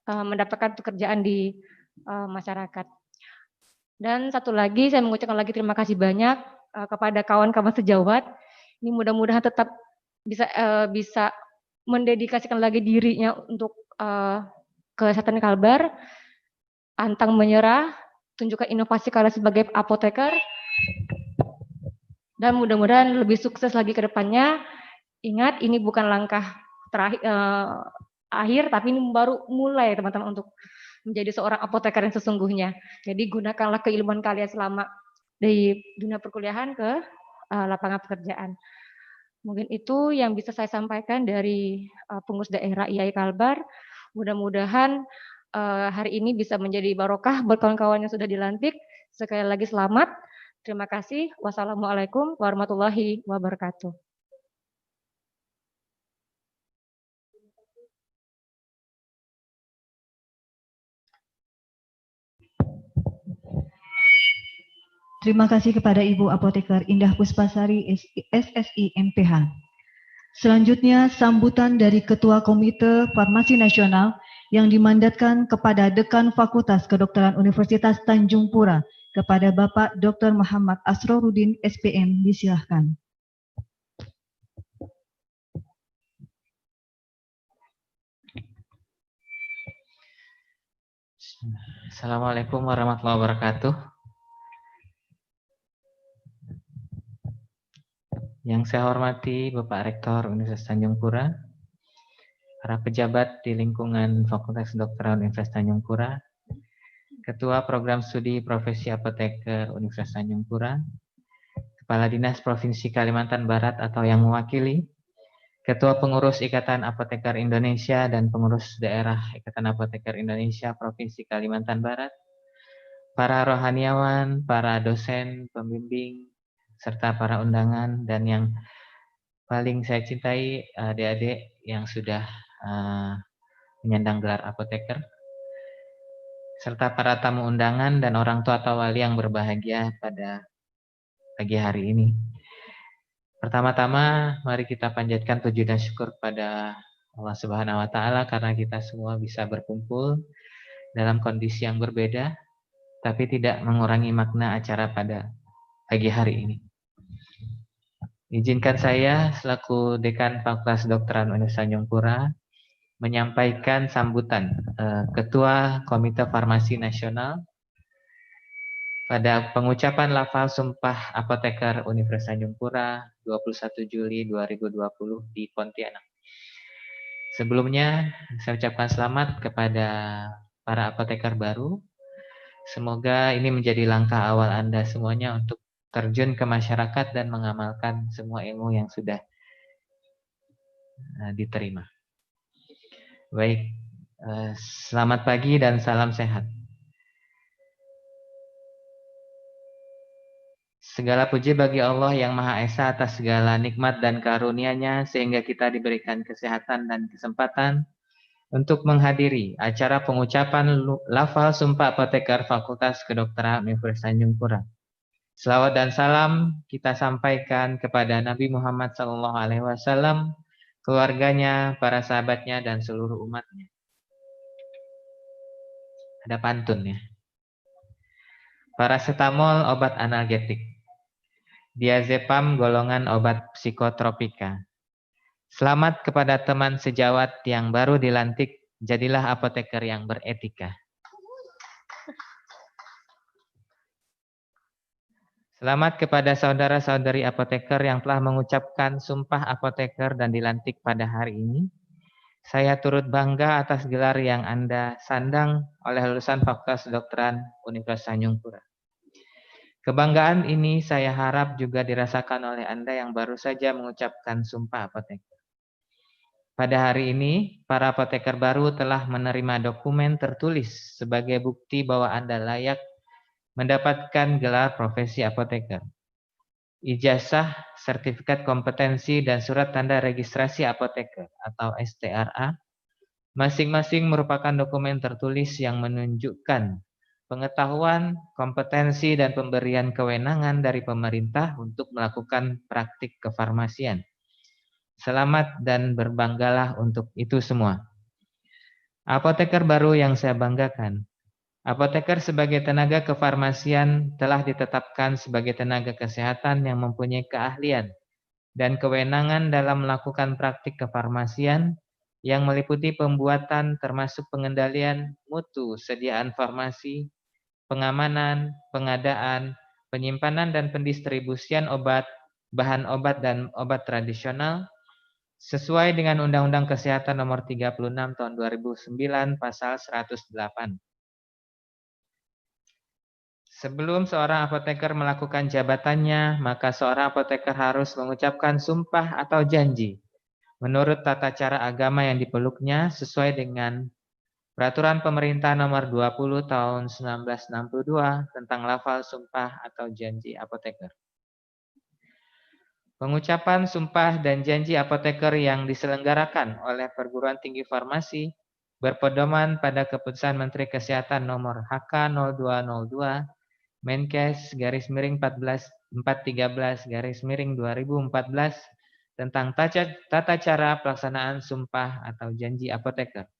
mendapatkan pekerjaan di masyarakat. Dan satu lagi, saya mengucapkan lagi terima kasih banyak kepada kawan-kawan sejawat. Ini mudah-mudahan tetap bisa mendedikasikan lagi dirinya untuk kesehatan Kalbar, pantang menyerah, tunjukkan inovasi kalian sebagai apoteker, dan mudah-mudahan lebih sukses lagi ke depannya. Ingat, ini bukan langkah terakhir akhir, tapi ini baru mulai teman-teman untuk menjadi seorang apoteker yang sesungguhnya. Jadi gunakanlah keilmuan kalian selama di dunia perkuliahan ke lapangan pekerjaan. Mungkin itu yang bisa saya sampaikan dari pengurus daerah IAI Kalbar. Mudah-mudahan hari ini bisa menjadi barokah buat kawan-kawan yang sudah dilantik. Sekali lagi selamat. Terima kasih. Wassalamualaikum warahmatullahi wabarakatuh. Terima kasih kepada Ibu Apoteker Indah Puspasari SSI MPH. Selanjutnya, sambutan dari Ketua Komite Farmasi Nasional yang dimandatkan kepada Dekan Fakultas Kedokteran Universitas Tanjung Pura, kepada Bapak Dr. Muhammad Asrorudin, SPM, disilahkan. Assalamualaikum warahmatullahi wabarakatuh. Yang saya hormati Bapak Rektor Universitas Tanjung Pura, para pejabat di lingkungan Fakultas Kedokteran Universitas Tanjung Pura, Ketua Program Studi Profesi Apoteker Universitas Tanjung Pura, Kepala Dinas Provinsi Kalimantan Barat atau yang mewakili, Ketua Pengurus Ikatan Apoteker Indonesia dan Pengurus Daerah Ikatan Apoteker Indonesia Provinsi Kalimantan Barat, para rohaniawan, para dosen, pembimbing, serta para undangan, dan yang paling saya cintai adik-adik yang sudah menyandang gelar apoteker, serta para tamu undangan dan orang tua atau wali yang berbahagia pada pagi hari ini. Pertama-tama, mari kita panjatkan puji dan syukur pada Allah Subhanahu wa Ta'ala karena kita semua bisa berkumpul dalam kondisi yang berbeda, tapi tidak mengurangi makna acara pada pagi hari ini. Izinkan saya selaku Dekan Fakultas Kedokteran Universitas Tanjung Pura menyampaikan sambutan Ketua Komite Farmasi Nasional pada pengucapan lafal Sumpah Apoteker Universitas Tanjung Pura 21 Juli 2020 di Pontianak. Sebelumnya, saya ucapkan selamat kepada para apoteker baru. Semoga ini menjadi langkah awal Anda semuanya untuk terjun ke masyarakat dan mengamalkan semua ilmu yang sudah diterima. Baik, selamat pagi dan salam sehat. Segala puji bagi Allah yang Maha Esa atas segala nikmat dan karunia-Nya sehingga kita diberikan kesehatan dan kesempatan untuk menghadiri acara pengucapan lafal Sumpah Apoteker Fakultas Kedokteran Universitas Tanjung Pura. Selawat dan salam kita sampaikan kepada Nabi Muhammad SAW, keluarganya, para sahabatnya, dan seluruh umatnya. Ada pantun ya. Paracetamol obat analgetik. Diazepam golongan obat psikotropika. Selamat kepada teman sejawat yang baru dilantik, jadilah apoteker yang beretika. Selamat kepada saudara-saudari apoteker yang telah mengucapkan sumpah apoteker dan dilantik pada hari ini. Saya turut bangga atas gelar yang Anda sandang oleh lulusan Fakultas Kedokteran Universitas Tanjung Pura. Kebanggaan ini saya harap juga dirasakan oleh Anda yang baru saja mengucapkan sumpah apoteker. Pada hari ini, para apoteker baru telah menerima dokumen tertulis sebagai bukti bahwa Anda layak mendapatkan gelar profesi apoteker. Ijazah, sertifikat kompetensi, dan surat tanda registrasi apoteker atau STRA, masing-masing merupakan dokumen tertulis yang menunjukkan pengetahuan, kompetensi, dan pemberian kewenangan dari pemerintah untuk melakukan praktik kefarmasian. Selamat dan berbanggalah untuk itu semua. Apoteker baru yang saya banggakan. Apoteker sebagai tenaga kefarmasian telah ditetapkan sebagai tenaga kesehatan yang mempunyai keahlian dan kewenangan dalam melakukan praktik kefarmasian yang meliputi pembuatan termasuk pengendalian mutu sediaan farmasi, pengamanan, pengadaan, penyimpanan dan pendistribusian obat, bahan obat dan obat tradisional sesuai dengan Undang-Undang Kesehatan Nomor 36 Tahun 2009 Pasal 108. Sebelum seorang apoteker melakukan jabatannya, maka seorang apoteker harus mengucapkan sumpah atau janji menurut tata cara agama yang dipeluknya sesuai dengan Peraturan Pemerintah Nomor 20 Tahun 1962 tentang lafal sumpah atau janji apoteker. Pengucapan sumpah dan janji apoteker yang diselenggarakan oleh Perguruan Tinggi Farmasi berpedoman pada Keputusan Menteri Kesehatan Nomor HK0202 Menkes /413/2014 tentang tata cara pelaksanaan sumpah atau janji apoteker.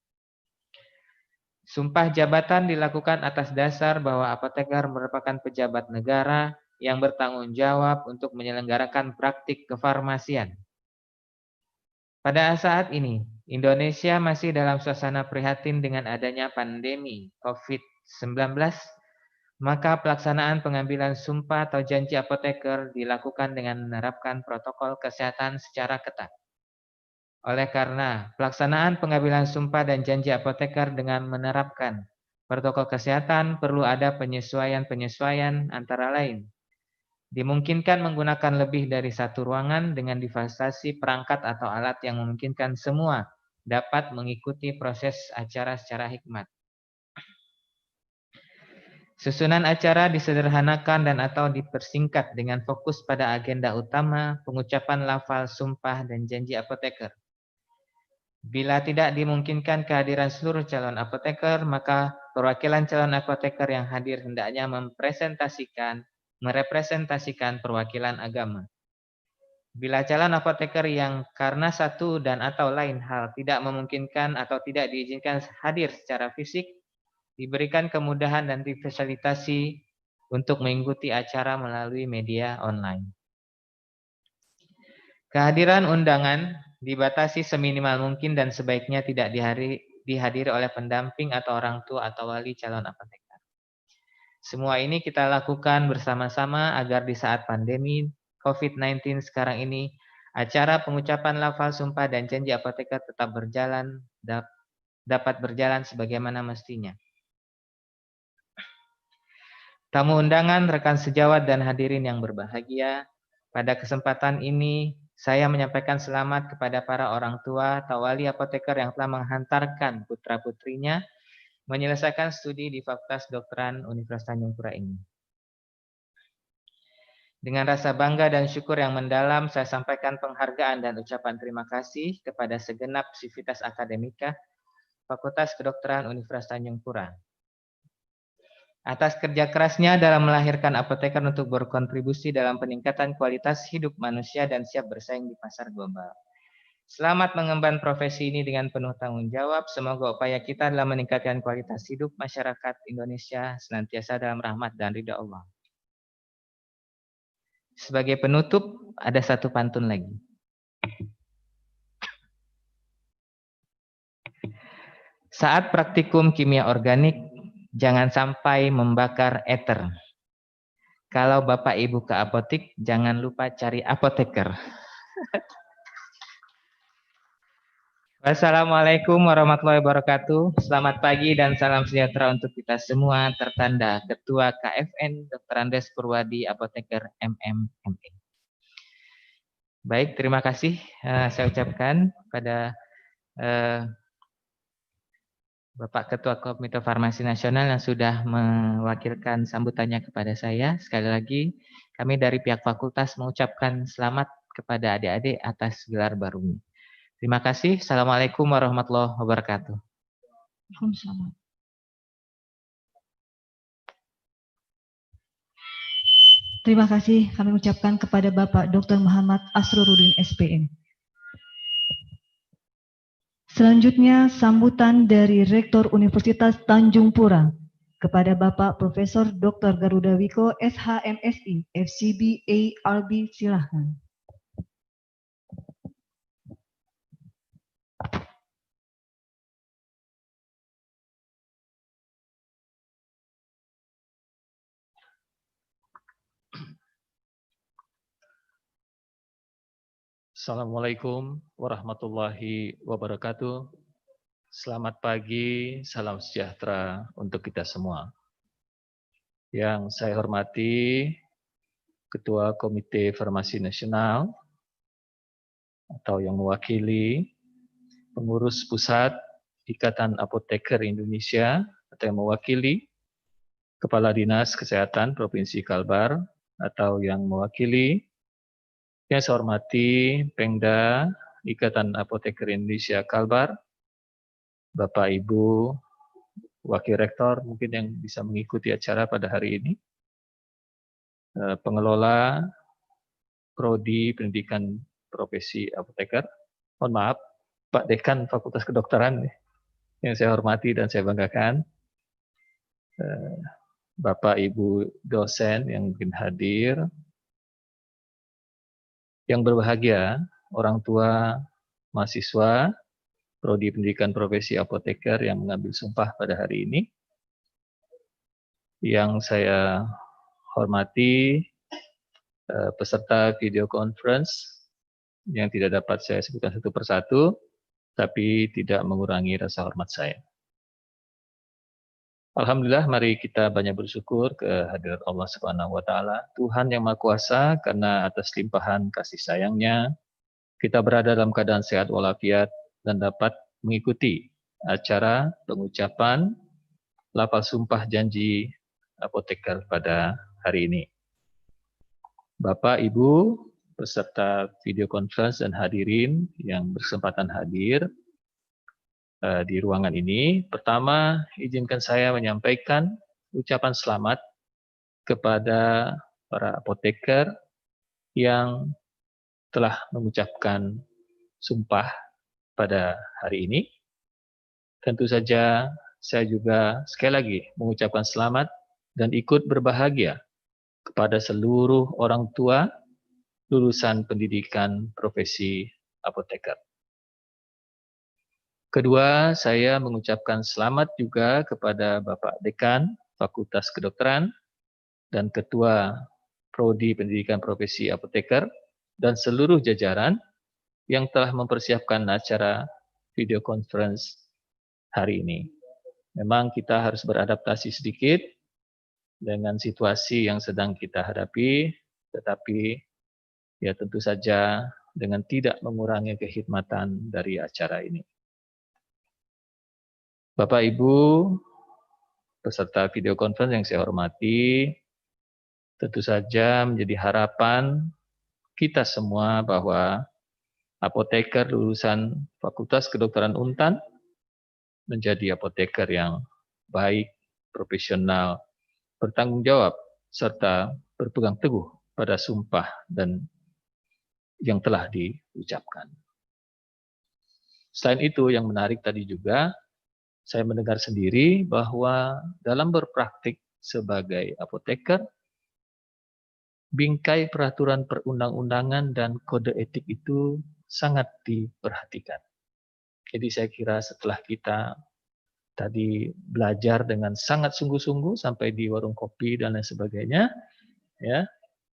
Sumpah jabatan dilakukan atas dasar bahwa apoteker merupakan pejabat negara yang bertanggung jawab untuk menyelenggarakan praktik kefarmasian. Pada saat ini, Indonesia masih dalam suasana prihatin dengan adanya pandemi COVID-19, maka pelaksanaan pengambilan sumpah atau janji apoteker dilakukan dengan menerapkan protokol kesehatan secara ketat. Oleh karena pelaksanaan pengambilan sumpah dan janji apoteker dengan menerapkan protokol kesehatan perlu ada penyesuaian-penyesuaian antara lain. Dimungkinkan menggunakan lebih dari satu ruangan dengan difasilitasi perangkat atau alat yang memungkinkan semua dapat mengikuti proses acara secara hikmat. Susunan acara disederhanakan dan atau dipersingkat dengan fokus pada agenda utama, pengucapan lafal sumpah dan janji apoteker. Bila tidak dimungkinkan kehadiran seluruh calon apoteker, maka perwakilan calon apoteker yang hadir hendaknya merepresentasikan perwakilan agama. Bila calon apoteker yang karena satu dan atau lain hal tidak memungkinkan atau tidak diizinkan hadir secara fisik, diberikan kemudahan dan difasilitasi untuk mengikuti acara melalui media online. Kehadiran undangan dibatasi seminimal mungkin dan sebaiknya tidak dihadiri oleh pendamping atau orang tua atau wali calon apoteker. Semua ini kita lakukan bersama-sama agar di saat pandemi COVID-19 sekarang ini, acara pengucapan lafal sumpah dan janji apoteker tetap dapat berjalan sebagaimana mestinya. Tamu undangan, rekan sejawat dan hadirin yang berbahagia, pada kesempatan ini saya menyampaikan selamat kepada para orang tua atau wali apoteker yang telah menghantarkan putra-putrinya menyelesaikan studi di Fakultas Kedokteran Universitas Tanjung Pura ini. Dengan rasa bangga dan syukur yang mendalam, saya sampaikan penghargaan dan ucapan terima kasih kepada segenap sivitas akademika Fakultas Kedokteran Universitas Tanjung Pura atas kerja kerasnya dalam melahirkan apoteker untuk berkontribusi dalam peningkatan kualitas hidup manusia dan siap bersaing di pasar global. Selamat mengemban profesi ini dengan penuh tanggung jawab. Semoga upaya kita dalam meningkatkan kualitas hidup masyarakat Indonesia senantiasa dalam rahmat dan ridha Allah. Sebagai penutup, ada satu pantun lagi. Saat praktikum kimia organik, jangan sampai membakar eter. Kalau Bapak Ibu ke apotik, jangan lupa cari apoteker. Wassalamualaikum warahmatullahi wabarakatuh. Selamat pagi dan salam sejahtera untuk kita semua. Tertanda Ketua KFN Dr. Andes Purwadi Apoteker MMME. Baik, terima kasih saya ucapkan pada Bapak Ketua Komite Farmasi Nasional yang sudah mewakilkan sambutannya kepada saya. Sekali lagi, kami dari pihak fakultas mengucapkan selamat kepada adik-adik atas gelar barunya. Terima kasih. Assalamualaikum warahmatullahi wabarakatuh. Waalaikumsalam. Terima kasih kami ucapkan kepada Bapak Dr. Muhammad Asrorudin SPM. Selanjutnya sambutan dari Rektor Universitas Tanjung Pura kepada Bapak Profesor Dr. Garuda Wiko SHMSI FCB ARB, silahkan. Assalamualaikum warahmatullahi wabarakatuh. Selamat pagi, salam sejahtera untuk kita semua. Yang saya hormati Ketua Komite Farmasi Nasional atau yang mewakili Pengurus Pusat Ikatan Apoteker Indonesia atau yang mewakili Kepala Dinas Kesehatan Provinsi Kalbar atau yang mewakili yang saya hormati Pengda Ikatan Apoteker Indonesia Kalbar, Bapak Ibu Wakil Rektor mungkin yang bisa mengikuti acara pada hari ini, pengelola Prodi Pendidikan Profesi Apoteker, mohon maaf, Pak Dekan Fakultas Kedokteran yang saya hormati dan saya banggakan, Bapak Ibu dosen yang mungkin hadir, yang berbahagia, orang tua, mahasiswa, Prodi Pendidikan Profesi Apoteker yang mengambil sumpah pada hari ini. Yang saya hormati, peserta video conference yang tidak dapat saya sebutkan satu persatu, tapi tidak mengurangi rasa hormat saya. Alhamdulillah, mari kita banyak bersyukur kehadirat Allah Subhanahu wa taala, Tuhan yang Maha Kuasa, karena atas limpahan kasih sayang-Nya kita berada dalam keadaan sehat walafiat dan dapat mengikuti acara pengucapan lafal sumpah janji apoteker pada hari ini. Bapak, Ibu, peserta video conference dan hadirin yang berkesempatan hadir di ruangan ini, pertama izinkan saya menyampaikan ucapan selamat kepada para apoteker yang telah mengucapkan sumpah pada hari ini. Tentu saja saya juga sekali lagi mengucapkan selamat dan ikut berbahagia kepada seluruh orang tua lulusan pendidikan profesi apoteker. Kedua, saya mengucapkan selamat juga kepada Bapak Dekan Fakultas Kedokteran dan Ketua Prodi Pendidikan Profesi Apoteker dan seluruh jajaran yang telah mempersiapkan acara video conference hari ini. Memang kita harus beradaptasi sedikit dengan situasi yang sedang kita hadapi, tetapi ya tentu saja dengan tidak mengurangi kehikmatan dari acara ini. Bapak Ibu peserta video conference yang saya hormati, tentu saja menjadi harapan kita semua bahwa apoteker lulusan Fakultas Kedokteran Untan menjadi apoteker yang baik, profesional, bertanggung jawab, serta berpegang teguh pada sumpah dan yang telah diucapkan. Selain itu, yang menarik tadi juga, saya mendengar sendiri bahwa dalam berpraktik sebagai apoteker, bingkai peraturan perundang-undangan dan kode etik itu sangat diperhatikan. Jadi saya kira setelah kita tadi belajar dengan sangat sungguh-sungguh sampai di warung kopi dan lain sebagainya, ya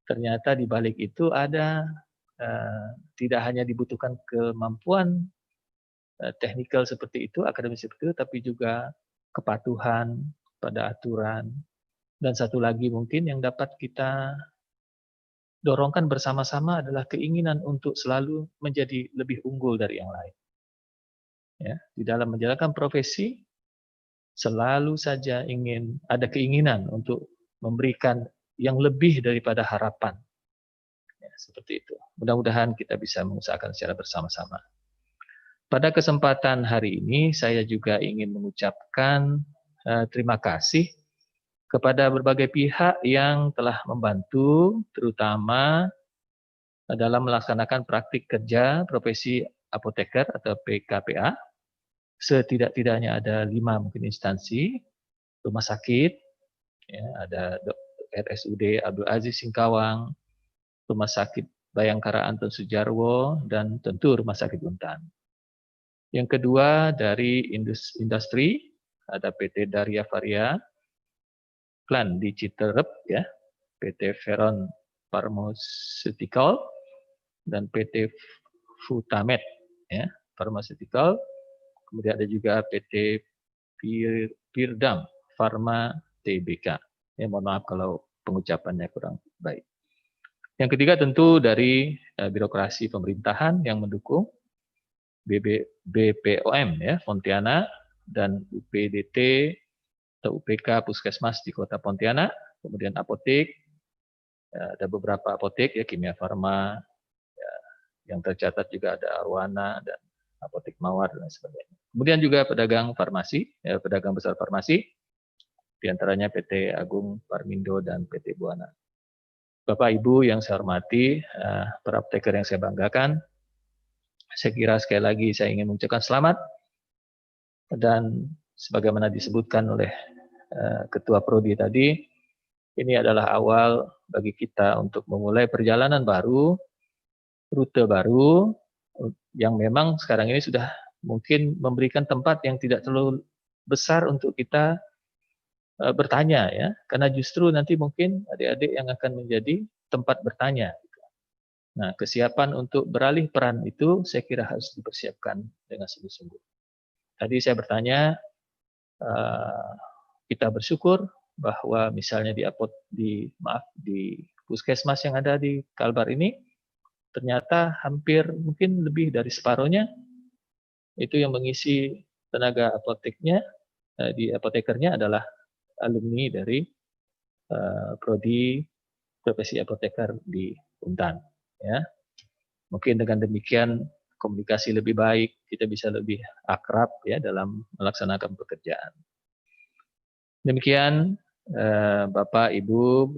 ternyata di balik itu ada tidak hanya dibutuhkan kemampuan teknikal seperti itu, akademis seperti itu, tapi juga kepatuhan pada aturan. Dan satu lagi mungkin yang dapat kita dorongkan bersama-sama adalah keinginan untuk selalu menjadi lebih unggul dari yang lain. Ya, di dalam menjalankan profesi, selalu saja ingin ada keinginan untuk memberikan yang lebih daripada harapan. Ya, seperti itu. Mudah-mudahan kita bisa mengusahakan secara bersama-sama. Pada kesempatan hari ini, saya juga ingin mengucapkan terima kasih kepada berbagai pihak yang telah membantu, terutama dalam melaksanakan praktik kerja profesi apoteker atau PKPA. Setidak-tidaknya ada 5 mungkin instansi, rumah sakit, ya, ada RSUD Abdul Aziz Singkawang, Rumah Sakit Bayangkara Anton Sujarwo, dan tentu Rumah Sakit Untan. Yang kedua dari industri, ada PT Darya Varia, Klan di Citerep, ya, PT Veron Pharmaceutical, dan PT Futamed, ya, Pharmaceutical. Kemudian ada juga PT Pirdam Pharma Tbk. Ya, mohon maaf kalau pengucapannya kurang baik. Yang ketiga tentu dari birokrasi pemerintahan yang mendukung, BPOM, ya, Pontianak, dan UPDT atau UPK Puskesmas di Kota Pontianak, kemudian apotek, ada beberapa apotek, ya, Kimia Farma, ya, yang tercatat juga ada Arwana dan Apotek Mawar dan sebagainya. Kemudian juga pedagang farmasi, ya, pedagang besar farmasi, diantaranya PT Agung Parmindo dan PT Buana. Bapak Ibu yang saya hormati, para apoteker yang saya banggakan, saya kira sekali lagi saya ingin mengucapkan selamat, dan sebagaimana disebutkan oleh Ketua Prodi tadi, ini adalah awal bagi kita untuk memulai perjalanan baru, rute baru, yang memang sekarang ini sudah mungkin memberikan tempat yang tidak terlalu besar untuk kita bertanya, ya, karena justru nanti mungkin adik-adik yang akan menjadi tempat bertanya. Nah, kesiapan untuk beralih peran itu saya kira harus dipersiapkan dengan sungguh-sungguh. Tadi saya bertanya, kita bersyukur bahwa misalnya di puskesmas yang ada di Kalbar ini, ternyata hampir mungkin lebih dari separuhnya itu yang mengisi tenaga apoteknya, di apotekernya adalah alumni dari prodi profesi apoteker di Untan. Ya, mungkin dengan demikian komunikasi lebih baik, kita bisa lebih akrab ya dalam melaksanakan pekerjaan. Demikian Bapak, Ibu,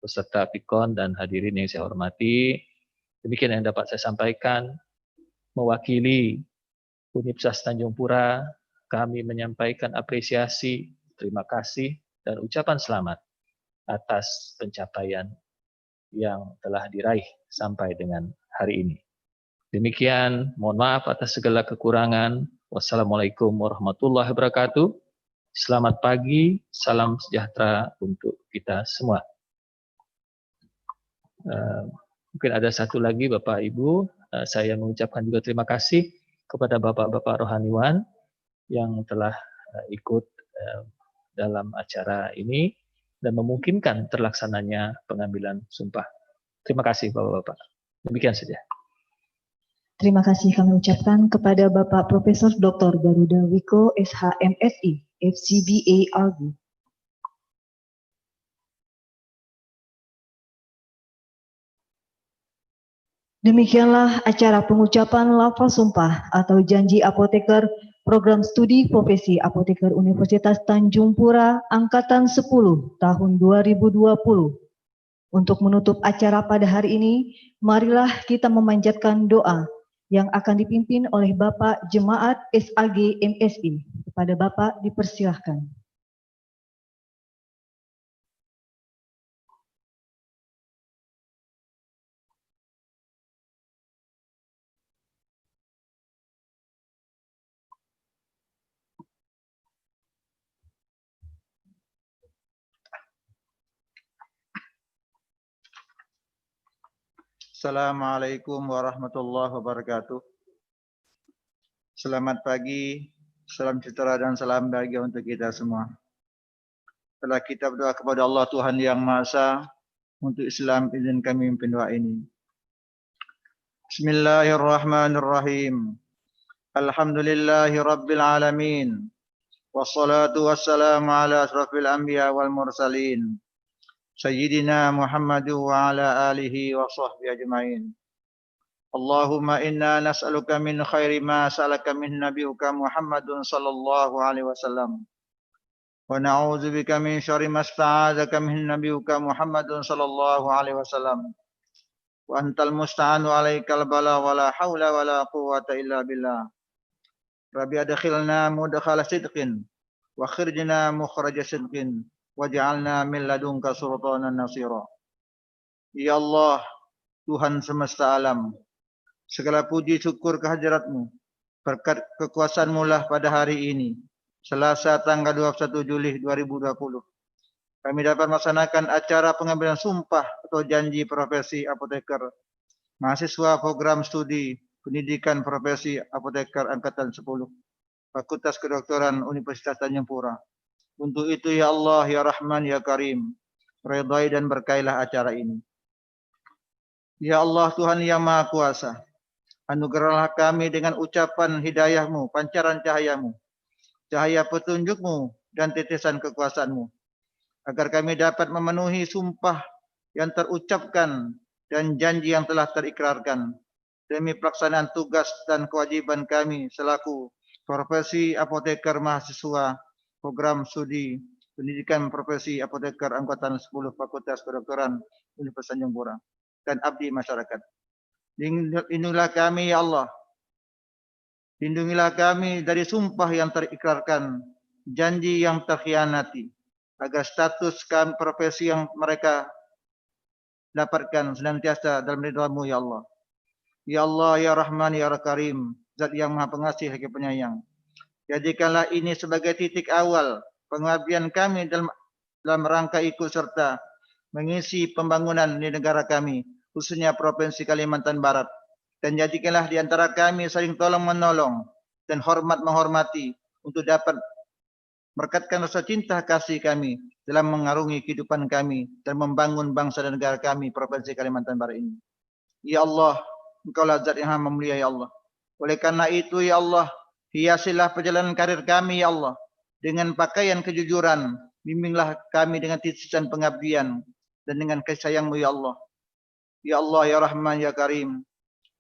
peserta PIKON dan hadirin yang saya hormati. Demikian yang dapat saya sampaikan. Mewakili Universitas Tanjung Pura, kami menyampaikan apresiasi, terima kasih, dan ucapan selamat atas pencapaian yang telah diraih sampai dengan hari ini. Demikian, mohon maaf atas segala kekurangan. Wassalamualaikum warahmatullahi wabarakatuh. Selamat pagi, salam sejahtera untuk kita semua. Mungkin ada satu lagi Bapak Ibu, saya mengucapkan juga terima kasih kepada Bapak-Bapak Rohaniwan yang telah ikut dalam acara ini dan memungkinkan terlaksananya pengambilan sumpah. Terima kasih Bapak-Bapak. Demikian saja. Terima kasih kami ucapkan kepada Bapak Profesor Dr. Garuda Wiko SHMSI, FCBA Algi. Demikianlah acara pengucapan lafaz sumpah atau janji apoteker Program Studi Profesi Apoteker Universitas Tanjung Pura Angkatan 10 tahun 2020. Untuk menutup acara pada hari ini, marilah kita memanjatkan doa yang akan dipimpin oleh Bapak Jemaat SAG MSI. Kepada Bapak dipersilahkan. Assalamualaikum warahmatullahi wabarakatuh. Selamat pagi, salam sejahtera dan salam bahagia untuk kita semua. Setelah kita berdoa kepada Allah Tuhan Yang Maha Esa, untuk Islam izin kami memimpin doa ini. Bismillahirrahmanirrahim. Alhamdulillahi Rabbil Alamin. Wassalatu wassalamu ala asrafil anbiya wal mursalin. Sayyidina Muhammadu wa ala alihi wa sahbihi ajma'in. Allahumma inna nas'aluka min khairi ma sa'alaka min nabiyuka Muhammadun sallallahu alaihi wasallam. Wa na'udzubika min syarri ma sta'adzaka min nabiyuka Muhammadun sallallahu alaihi wasallam. Wa antal musta'anu alaikal bala wa la hawla wa la quwwata illa billah. Rabbi adkhilna mudkhala sidqin wa khrijna mukhraja sidqin. Waj'alna min ladunka sultanan nasira. Ya Allah, Tuhan semesta alam, segala puji syukur kehadirat-Mu. Berkat kekuasaan-Mu lah pada hari ini, Selasa tanggal 21 Juli 2020. Kami dapat melaksanakan acara pengambilan sumpah atau janji profesi apoteker mahasiswa program studi pendidikan profesi apoteker angkatan 10 Fakultas Kedokteran Universitas Tanjung Pura. Untuk itu ya Allah, ya Rahman, ya Karim, redai dan berkailah acara ini. Ya Allah Tuhan yang Maha Kuasa, anugerahlah kami dengan ucapan hidayah-Mu, pancaran cahaya-Mu, cahaya petunjuk-Mu dan titisan kekuasaan-Mu, agar kami dapat memenuhi sumpah yang terucapkan dan janji yang telah terikrarkan demi pelaksanaan tugas dan kewajiban kami selaku profesi apoteker mahasiswa Program Studi Pendidikan Profesi Apoteker Angkatan 10 Fakultas Kedokteran Universitas Tanjung Pura dan abdi masyarakat. Lindungilah kami ya Allah. Lindungilah kami dari sumpah yang terikrarkan, janji yang terkhianati, agar status kami profesi yang mereka dapatkan senantiasa dalam ridha-Mu ya Allah. Ya Allah, ya Rahman, ya Karim, Zat yang Maha Pengasih lagi Penyayang. Jadikanlah ini sebagai titik awal pengabdian kami dalam rangka ikut serta mengisi pembangunan di negara kami khususnya Provinsi Kalimantan Barat. Dan jadikanlah di antara kami saling tolong-menolong dan hormat menghormati untuk dapat merekatkan rasa cinta kasih kami dalam mengarungi kehidupan kami dan membangun bangsa dan negara kami Provinsi Kalimantan Barat ini. Ya Allah, Engkaulah Zat yang Maha Mulia, ya Allah. Oleh karena itu, ya Allah, hiasilah perjalanan karir kami, ya Allah, dengan pakaian kejujuran. Bimbinglah kami dengan titisan pengabdian dan dengan kasih sayang-Mu, ya Allah. Ya Allah, ya Rahman, ya Karim.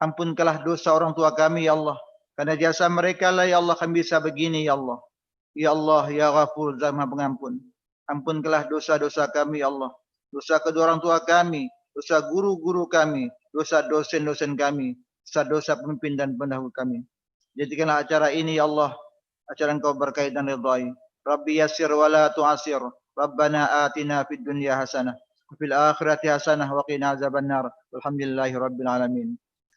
Ampunkanlah dosa orang tua kami, ya Allah. Karena jasa mereka lah, ya Allah, kami bisa begini, ya Allah. Ya Allah, ya Ghafur, Zat Maha Pengampun. Ampunkanlah dosa-dosa kami, ya Allah. Dosa kedua orang tua kami, dosa guru-guru kami, dosa dosen-dosen kami, dosa-dosa pemimpin dan pendahulu kami. Jadikanlah acara ini, ya Allah, acara Engkau berkait dan ridhai. Rabbi yassir wa la tu'asir. Rabbana atina fid dunya hasanah wa fil akhirati hasanah wa qina azabannar. Walhamdulillahi rabbil alamin.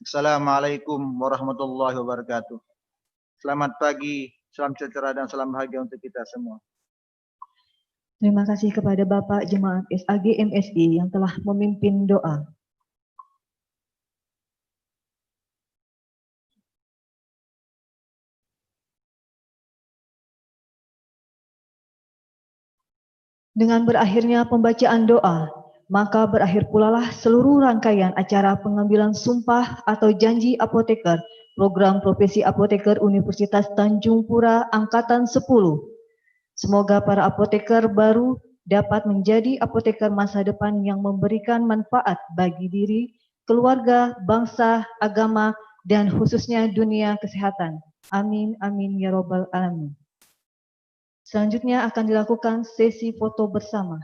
Assalamualaikum warahmatullahi wabarakatuh. Selamat pagi, salam sejahtera dan salam bahagia untuk kita semua. Terima kasih kepada Bapak Jemaat SAG MSI yang telah memimpin doa. Dengan berakhirnya pembacaan doa, maka berakhir pulalah seluruh rangkaian acara pengambilan sumpah atau janji apoteker program profesi apoteker Universitas Tanjung Pura Angkatan 10. Semoga para apoteker baru dapat menjadi apoteker masa depan yang memberikan manfaat bagi diri, keluarga, bangsa, agama, dan khususnya dunia kesehatan. Amin, amin, ya robbal alamin. Selanjutnya akan dilakukan sesi foto bersama.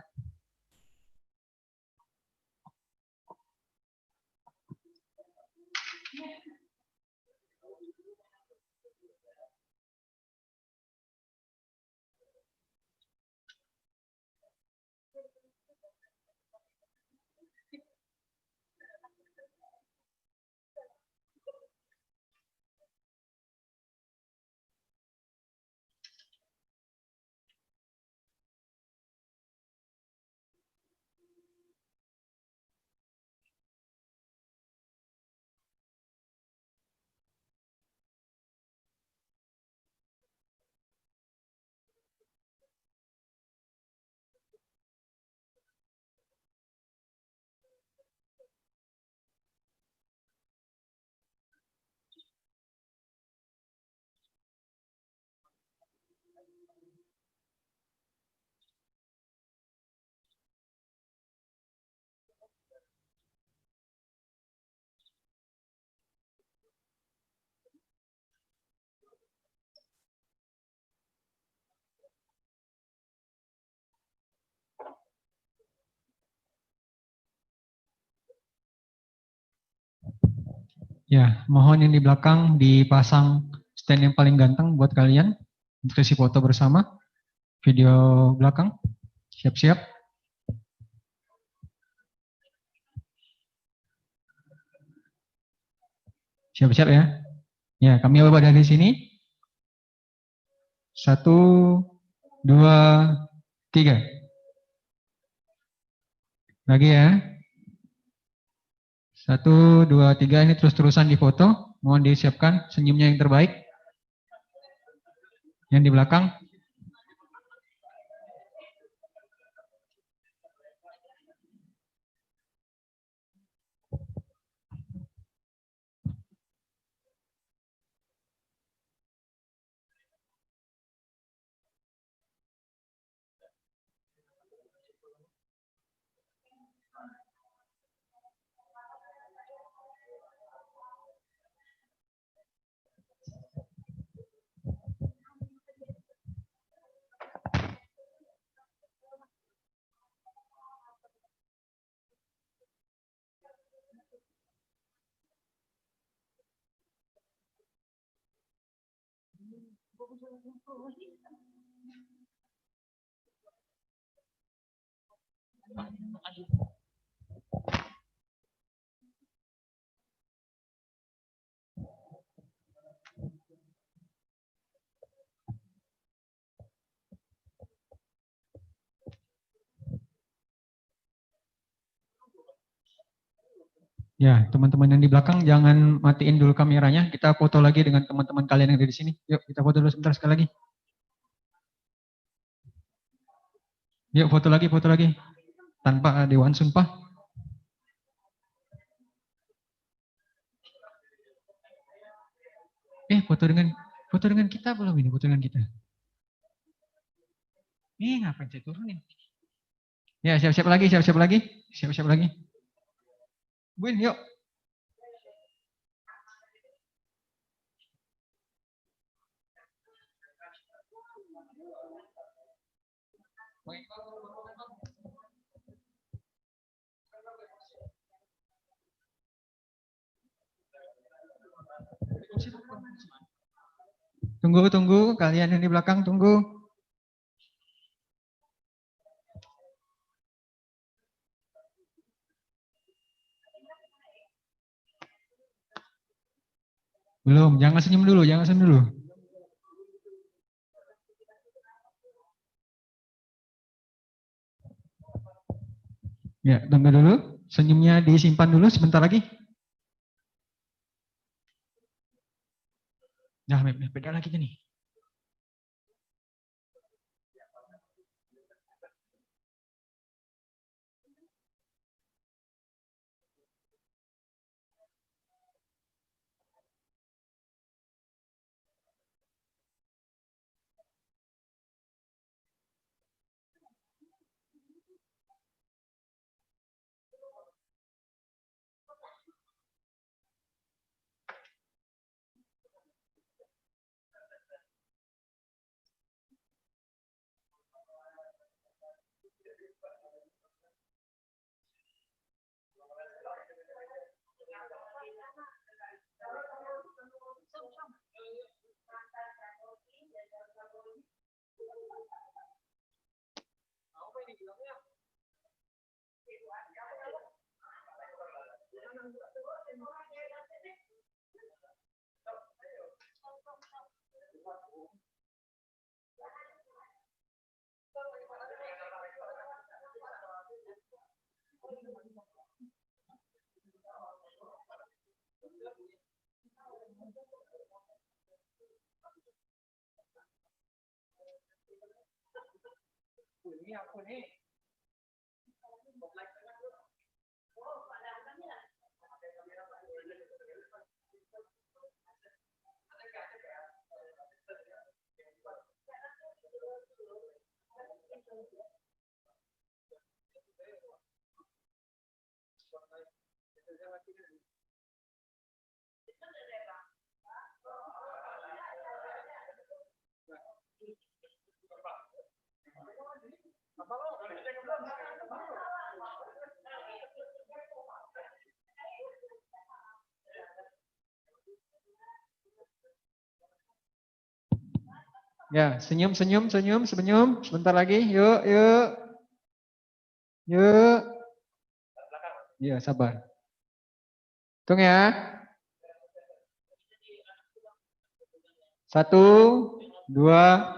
Ya, mohon yang di belakang dipasang stand yang paling ganteng buat kalian untuk sesi foto bersama. Video belakang, siap-siap. Siap-siap ya. Ya, kami coba dari sini. 1, 2, 3. Lagi ya. 1, 2, 3, ini terus-terusan difoto. Mohon disiapkan senyumnya yang terbaik. Yang di belakang. Ya, teman-teman yang di belakang jangan matiin dulu kameranya. Kita foto lagi dengan teman-teman kalian yang ada di sini. Yuk, kita foto dulu sebentar sekali lagi. Yuk, foto lagi. Tanpa Dewan Sumpah. Foto dengan kita belum ini? Foto dengan kita. Ngapain saya turunin? Ya, siap-siap lagi. Siap-siap lagi. Buin, yuk. Tunggu, kalian yang di belakang tunggu. Belum, jangan senyum dulu. Ya, tunggu dulu. Senyumnya disimpan dulu sebentar lagi. Nah, beda lagi nih. Ya, senyum. Sebentar lagi. Yuk. Ya, sabar. Hitung ya. 1, 2.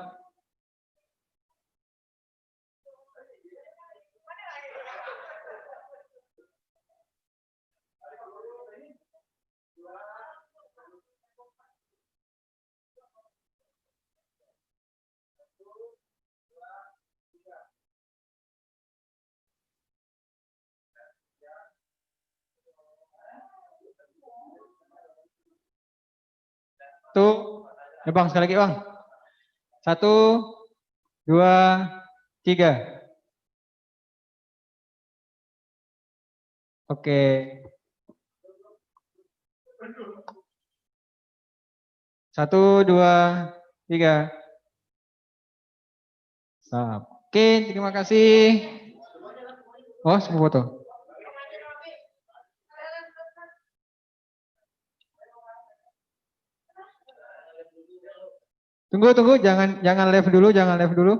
Tuh. Ya Bang, sekali lagi Bang. 1, 2, 3. Oke. 1, 2, 3. Oke, terima kasih. Oh, semua foto. Tunggu, jangan live dulu.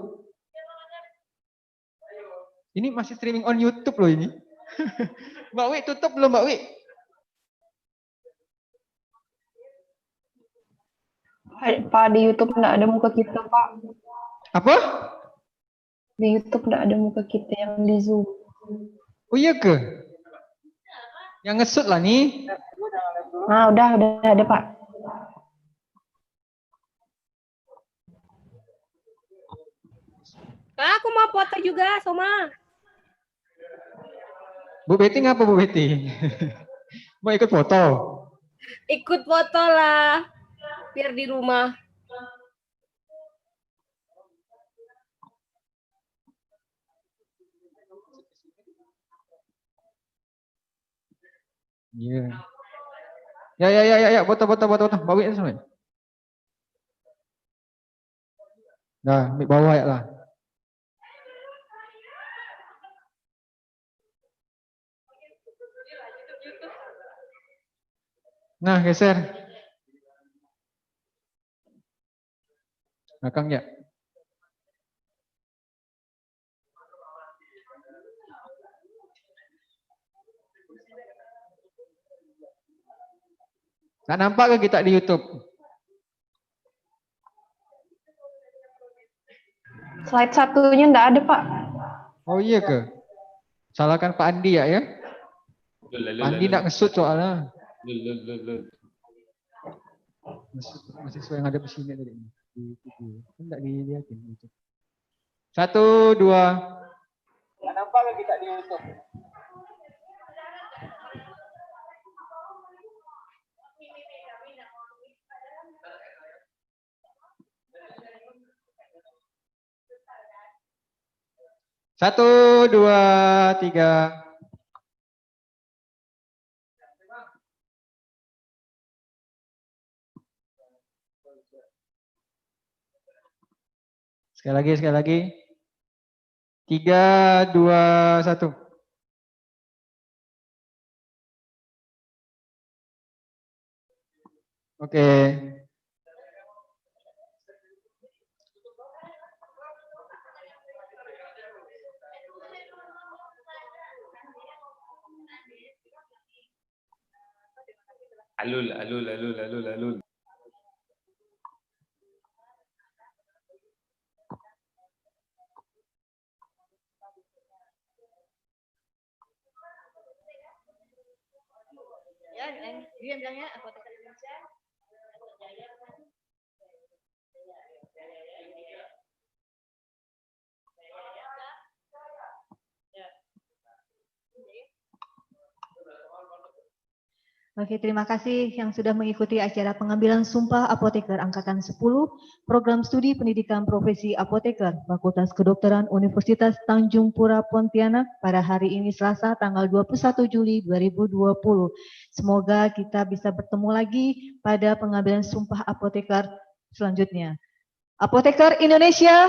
Ini masih streaming on YouTube loh ini. Mbak Wi, tutup belum Mbak Wi? Pak, di YouTube nggak ada muka kita, Pak. Apa? Di YouTube nggak ada muka kita yang di Zoom. Oh iya ke? Yang ngesut lah nih. Nah, udah ada Pak. Kak, aku mau foto juga, Soma. Bu Betty ngapa Bu Betty? Mau ikut foto? Ikut foto lah, biar di rumah. Iya. Ya, foto. Bawain semua. Nah, bawa ya lah. Nah, geser. Belakang ya. Nggak nampak ke kita di YouTube? Slide satunya nggak ada Pak. Oh iya ke? Salahkan Pak Andi ya? Pak Andi nggak ngesut soalnya. Mahasiswa yang ada di sini tadi. Di video. Enggak dilihatin gitu. 1, 2. Nggak nampak ke kita di YouTube? Satu, 2, 3. Sekali lagi. 3, 2, 1. Oke. Alul. Ya, dia bilangnya apoteker Indonesia. Oke, terima kasih yang sudah mengikuti acara pengambilan sumpah apoteker angkatan 10, program studi pendidikan profesi apoteker, Fakultas Kedokteran Universitas Tanjung Pura Pontianak pada hari ini Selasa tanggal 21 Juli 2020. Semoga kita bisa bertemu lagi pada pengambilan sumpah apoteker selanjutnya. Apoteker Indonesia.